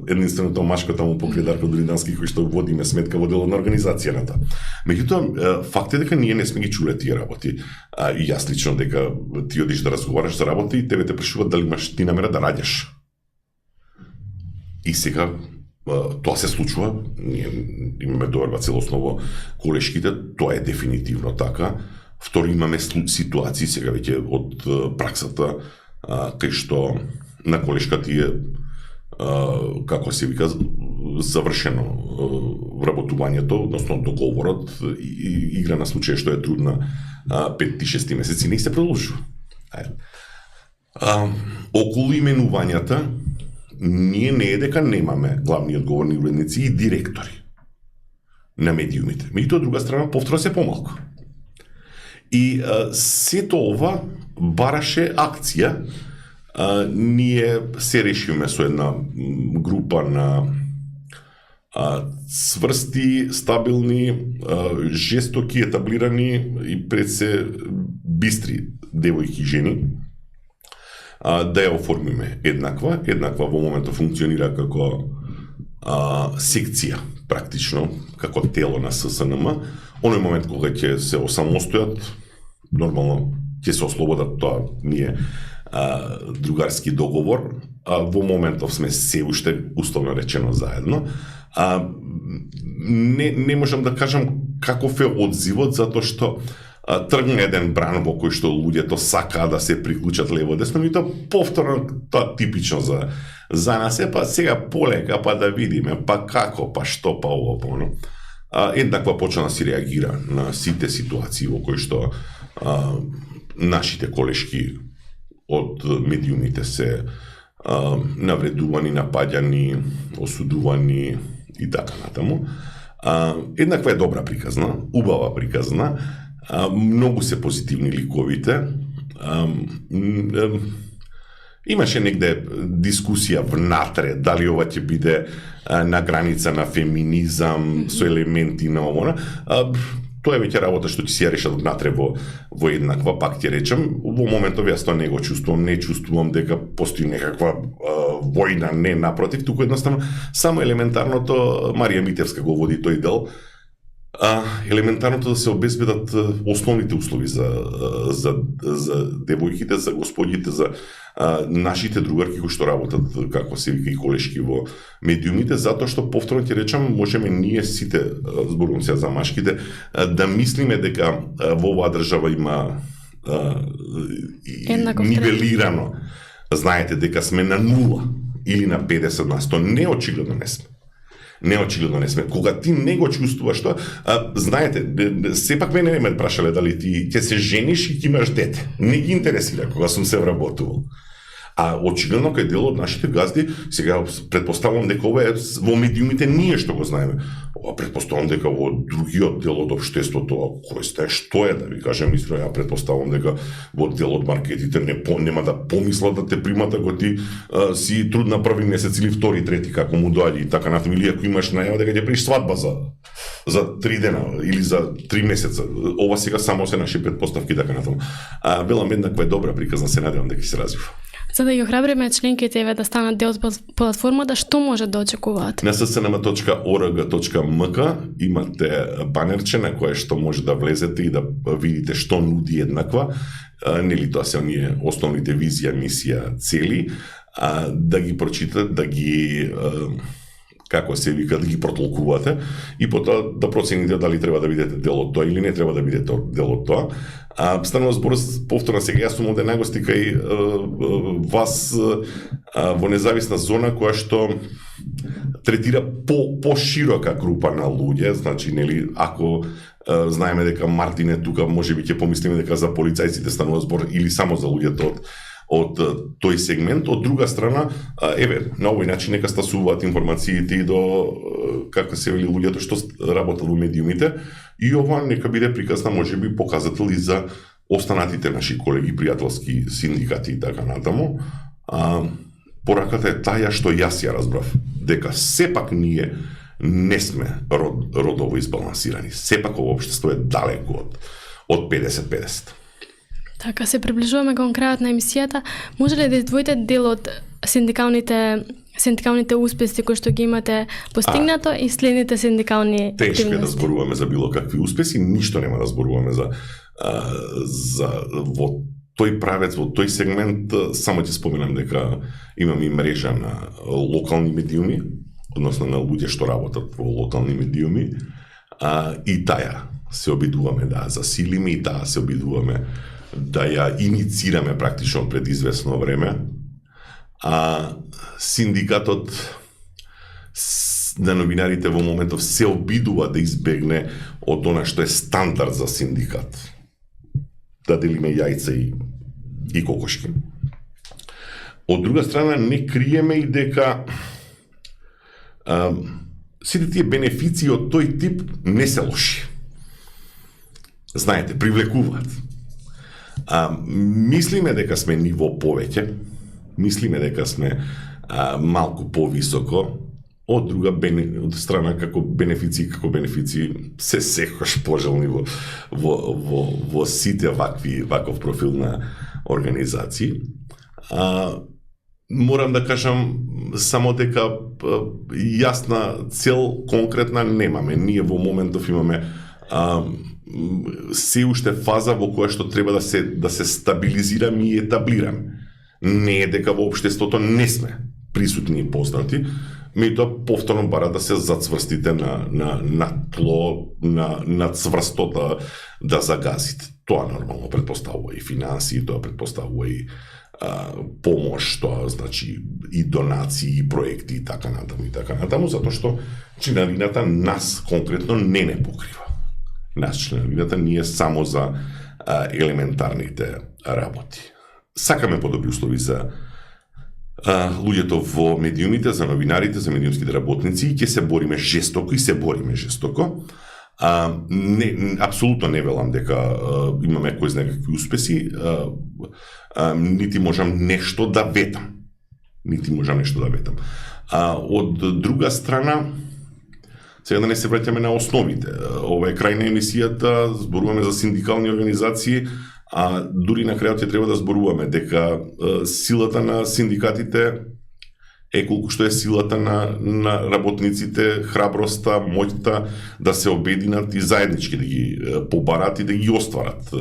единственото машко таму покрај Дарко Доридански кој што водиме сметка во дело на организацијата. Меѓутоа, факт е дека ние не сме ги чуле тие работи. И јас лично дека ти одиш да разговараш за работи и тебе те прашуваат дали имаш ти намера да раѓаш. И сега тоа се случува, ние имаме доверба целосно во колешките, тоа е дефинитивно така. Второ, имаме ситуации сега веќе од праксата кај што на колешка ти е, како се вика, завршено вработувањето, односно договорот, и игра на случај што е трудна 5-6 месеци, не се продолжува. Околу именувањата, ние не е дека немаме главни одговорни уредници и директори на медиумите. Меѓутоа, од друга страна, повторно се помалку. И сето ова бараше акција. Ние се решиме со една група на цврсти, стабилни, жестоки, етаблирани и пред се бистри девојки и жени да ја оформиме Еднаква. Еднаква во моментот функционира како секција, практично, како тело на ССНМ. Оној момент кога ќе се осамостојат, нормално ќе се ослободат, тоа ние другарски договор. Во моментов сме се уште условно речено заедно. Не можам да кажам каков е одзивот, затоа што тргна еден бран во кој што луѓето сакаа да се приклучат лево-десно, и тоа повторно, тоа типично за нас е, па сега полека, па да видиме, па како, па што, па ово, па оно. Еднаква почна да си реагира на сите ситуации во кои што нашите колешки од медиумите се навредувани, напаѓани, осудувани и така натаму. Еднаква е добра приказна, убава приказна, многу се позитивни ликовите. Имаше негде дискусија внатре дали ова ќе биде на граница на феминизам со елементи на ова. Тоа е веќе работа што ќе си ја решат внатре во Еднаква, пак ќе речем. Во моментов јас тоа не го чувствувам, не чувствувам дека постои некаква војна, не, напротив, туку едноставно само елементарното, Марија Митевска го води тој дел, елементарното да се обезбедат основните услови за девојките, за господите, за нашите другарки кои што работат, како се вика, и колешки во медиумите, затоа што повторно ќе речам, можеме ние сите, зборувам сега за машките, да мислиме дека во оваа држава има нивелирано. Знаете дека сме на 0 или на 50 на 100, не, очигледно не сме. Не, очигледно не сме. Кога ти не го чувствуваш тоа, знаете, сепак мене не ме прашале дали ти ќе се жениш и ќе имаш дете. Не ги интересира кога сум се вработувал. А очигледно кај дел од нашите газди, сега предпоставувам дека ова е во медиумите ние што го знаеме. Предпоставувам дека во другиот дел од општеството, кој сте, што е, да ви кажем истина, ја предпоставувам дека во дел од маркетите нема да помислат да те примат ако ти си трудна први месец или втори, трети, како му доаѓа и така натаму, или ако имаш најава дека ќе правиш свадба за 3 дена или за 3 месеца. Ова сега само се наши предпоставки така натаму. Велам еднаква е добра приказна, се надевам дека ќе се развива.
За да ги охрабриме членките еве да станат дел од платформата, што може да очекуваат?
На ssnm.org.mk имате банерче на кое што може да влезете и да видите што нуди еднаква. Нели тоа се оние основните визија, мисија, цели, да ги прочитате, да ги како се вика, да ги протолкувате и потоа да процените дали треба да бидете дел од тоа или не треба да бидете дел од тоа. Станува збор повторно сега, јас сум овде нагости кај вас во независна зона која што третира по-широка група на луѓе, значи нели ако знаеме дека Мартин е тука, можеби ќе помислиме дека за полицајците станува збор или само за луѓето од тој сегмент. Од друга страна, на овој начин нека стасуваат информациите и до како се вели луѓето што работат во медиумите и ова нека биде приказна можеби показател и за останатите наши колеги, пријателски синдикати и така натаму. Пораката е таја што јас ја разбрав, дека сепак ние не сме родово избалансирани. Сепак ова општество е далеко од 50-50.
Така, се приближуваме кон крајот на емисијата. Може ли да издвоите дел од синдикалните успеси кои што ги имате постигнато и следните синдикални активности?
Тешко е да зборуваме за било какви успеси, ништо нема да зборуваме за во тој правец, во тој сегмент. Само ќе споменам дека имаме и мрежа на локални медиуми, односно на луѓе што работат во локални медиуми, и таја се обидуваме да засилиме и таа се обидуваме да ја иницираме практично пред известно време. Синдикатот на новинарите во моментов се обидува да избегне од она што е стандард за синдикат. Да делиме јајца и кокошки. Од друга страна, не криеме и дека сите тие бенефиции од тој тип не се лоши. Знаете, привлекуваат. Мислиме дека сме ниво повеќе, мислиме дека сме малку повисоко, од друга од страна како бенефиции се секогаш пожелни во сите ваков профил на организации. Морам да кажам само дека јасна цел конкретна немаме. Ние во моментов имаме се уште фаза во која што треба да се стабилизираме и етаблираме. Не е дека во општеството не сме присутни и познати, меѓутоа повторно бара да се зацврстите на тло, на цврстота да загазите. Тоа нормално предпоставува и финансии, тоа предпоставува и помош, тоа значи и донации, и проекти и така натаму, затоа што членарината нас конкретно не покрива. Нас членарината ни е само за елементарните работи. Сакаме подобри услови за луѓето во медиумите, за новинарите, за медиумските работници и ќе се бориме жестоко и се бориме жестоко. Апсолутно не велам дека имаме кој знае какви успеси, нити можам нешто да ветам. Од друга страна, сега да не се враќаме на основите. Ова е крај на емисијата, зборуваме за синдикални организации, а дури на крајот ќе треба да зборуваме дека силата на синдикатите е колку што е силата на работниците, храброста, моќта да се обединат и заеднички да ги побарат и да ги остварат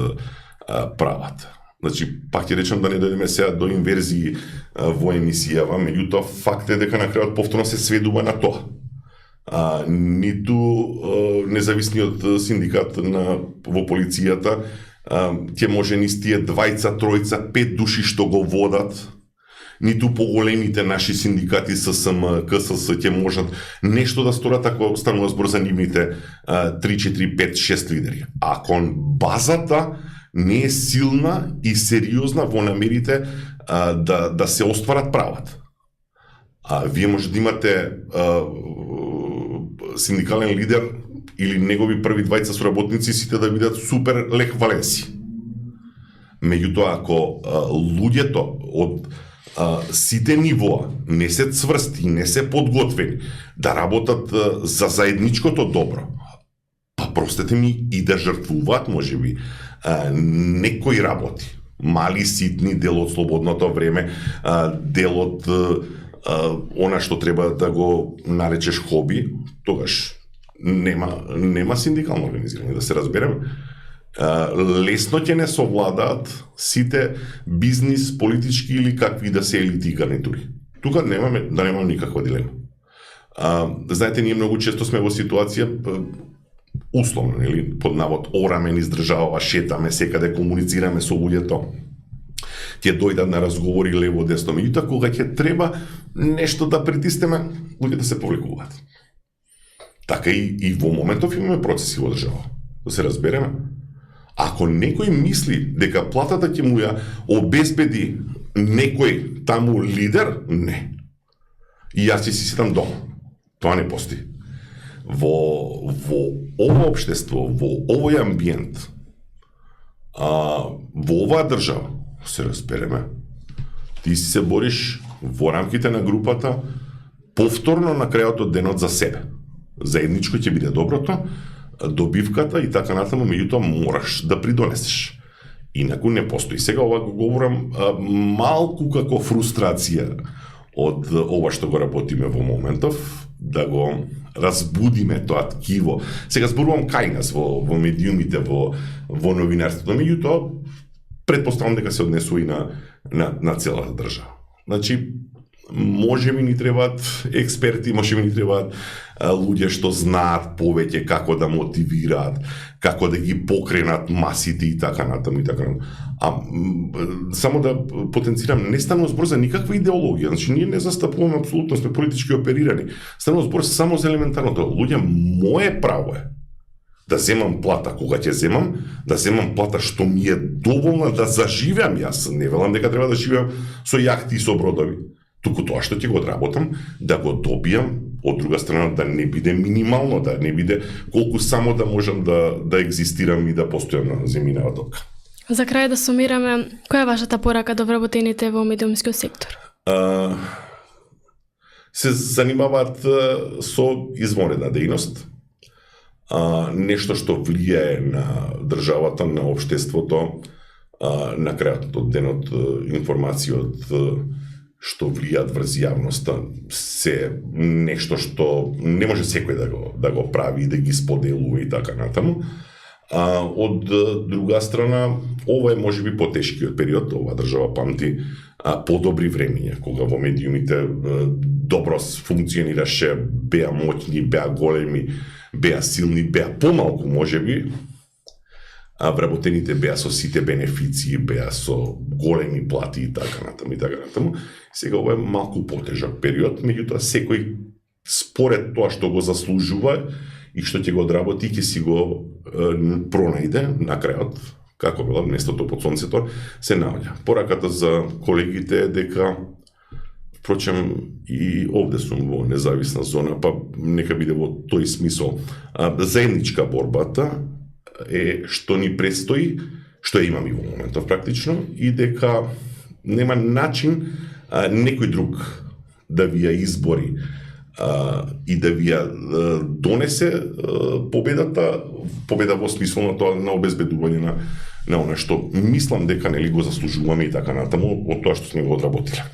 правата. Значи, пак ќе речам да не дојдеме сега до инверзии во емисијава, меѓутоа факт е дека на крајот повторно се сведува на тоа. Ниту независниот синдикат во полицијата ќе може низ тие 2, 3, 5 души што го водат, ниту поголемите наши синдикати ССМ, КСС ќе можат нешто да сторат ако станува збор за нивните 3, 4, 5, 6 лидери. Ако базата не е силна и сериозна во намерите да се остварат правата. Вие може да имате синдикален лидер или негови први двајца соработници сите да бидат супер Лех Валенси. Меѓутоа, ако луѓето од сите нивоа не се цврсти, не се подготвени да работат за заедничкото добро, простете ми, и да жртвуваат, можеби, некои работи, мали, ситни, дел од слободното време, дел од она што треба да го наречеш хоби, тогаш нема синдикално организирање, да се разбереме. Лесно ќе не совладаат сите бизнис, политички или какви да се елити гарнитури. Тука немаме никаква дилема. Знаете, ние многу често сме во ситуација условно, нели, под навод ораме низ држава, шетаме секаде, комуницираме со луѓето. Ќе дојдат на разговори лево десно, меѓутоа кога ќе треба нешто да притиснеме, луѓето се повлекуваат. Така и во моментов имаме процеси во држава. Да се разбереме. Ако некој мисли дека платата ќе му ја обезбеди некој таму лидер, не. И јас си сетам дома. Тоа не постои. Во ова општество, во овој амбиент, во оваа држава, се разбереме, ти си се бориш во рамките на групата повторно на крајот од денот за себе. Заедничко ќе биде доброто, добивката и така натаму, меѓутоа мораш да придонесеш. Инаку не постои. Сега ова го говорам малку како фрустрација од ова што го работиме во моментов, да го разбудиме тоа ткиво. Сега зборувам кај нас во медиумите, во новинарството, меѓутоа претпоставам дека се однесува и на целата држава. Значи, може би ни требаат експерти, може би ни требаат луѓе што знаат повеќе како да мотивираат, како да ги покренат масите и така натаму и така натаму. Само да потенцирам, не станува збор за никаква идеологија, значи ние не застапуваме апсолутно, сме политички оперирани. Станува збор само за елементарното. Луѓе, мое право е да земам плата кога ќе земам, да земам плата што ми е доволна да заживеам. Јас не велам дека треба да живеам со јахти и со бродови. Туку тоа што ќе го одработам, да го добијам, од друга страна да не биде минимално, да не биде колку само да можам да екзистирам и да постојам на земјинава топка.
За крај да сумираме, која е вашата порака до вработените во медиумскиот сектор?
Се занимаваат со извонредна дејност, нешто што влијае на државата, на општеството, на крајот од денот информации од што влијат врз јавноста, се нешто што не може секој да го прави и да ги споделува и така натаму. Од друга страна, ова е можеби потешкиот период, ова држава памти подобри времиња, кога во медиумите добро функционираше, беа моќни, беа големи, беа силни, беа помалку можеби, вработените беа со сите бенефиции, беа со големи плати и така натаму и така натаму. Сега ова е малку потежок период, меѓутоа секој според тоа што го заслужува и што ќе го одработи, ќе си го пронајде на крајот, како велам, местото под сонцето се наоѓа. Пораката за колегите е дека, впрочем, и овде сум во независна зона, па нека биде во тој смисол, заедничка борбата е што ни предстои, што ја имам и во моментов практично, и дека нема начин некој друг да ви ја избори и да ви ја донесе победа во смисол на тоа, на обезбедување на она што мислам дека нели го заслужуваме и така натаму од тоа што сме го одработиле.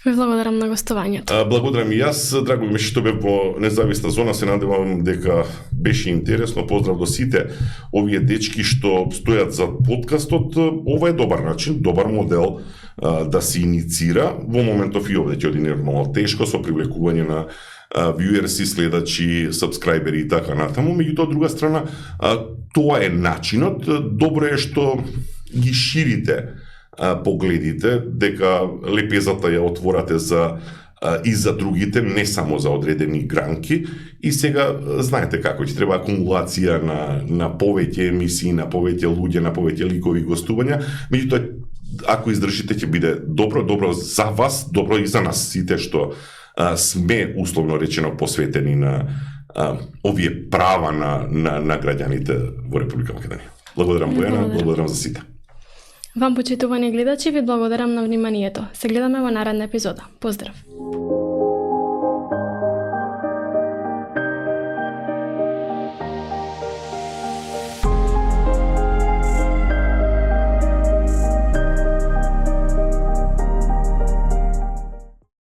Ви благодарам на гостувањето.
Благодарам и јас, драго ми што бев во независна зона, се надевам дека беше интересно. Поздрав до сите овие дечки што стојат за подкастот. Ова е добар начин, добар модел да се иницира. Во моментов и овде ќе оди нормално тешко со привлекување на вјуерси, следачи, сабскрајбери и така натаму. Меѓутоа, од друга страна, тоа е начинот. Добро е што ги ширите погледите, дека лепезата ја отворате и за другите, не само за одредени гранки. И сега знаете како ќе треба акумулација на повеќе емисии, на повеќе луѓе, на повеќе ликови гостувања. Меѓутоа, ако издржите, ќе биде добро за вас, добро и за нас сите што сме условно речено посветени на овие права на граѓаните во Република Македонија. Благодарам, Бојана, благодарам за сите.
Вам, почитувани гледачи, ви благодарам на вниманието. Се гледаме во наредна епизода. Поздрав!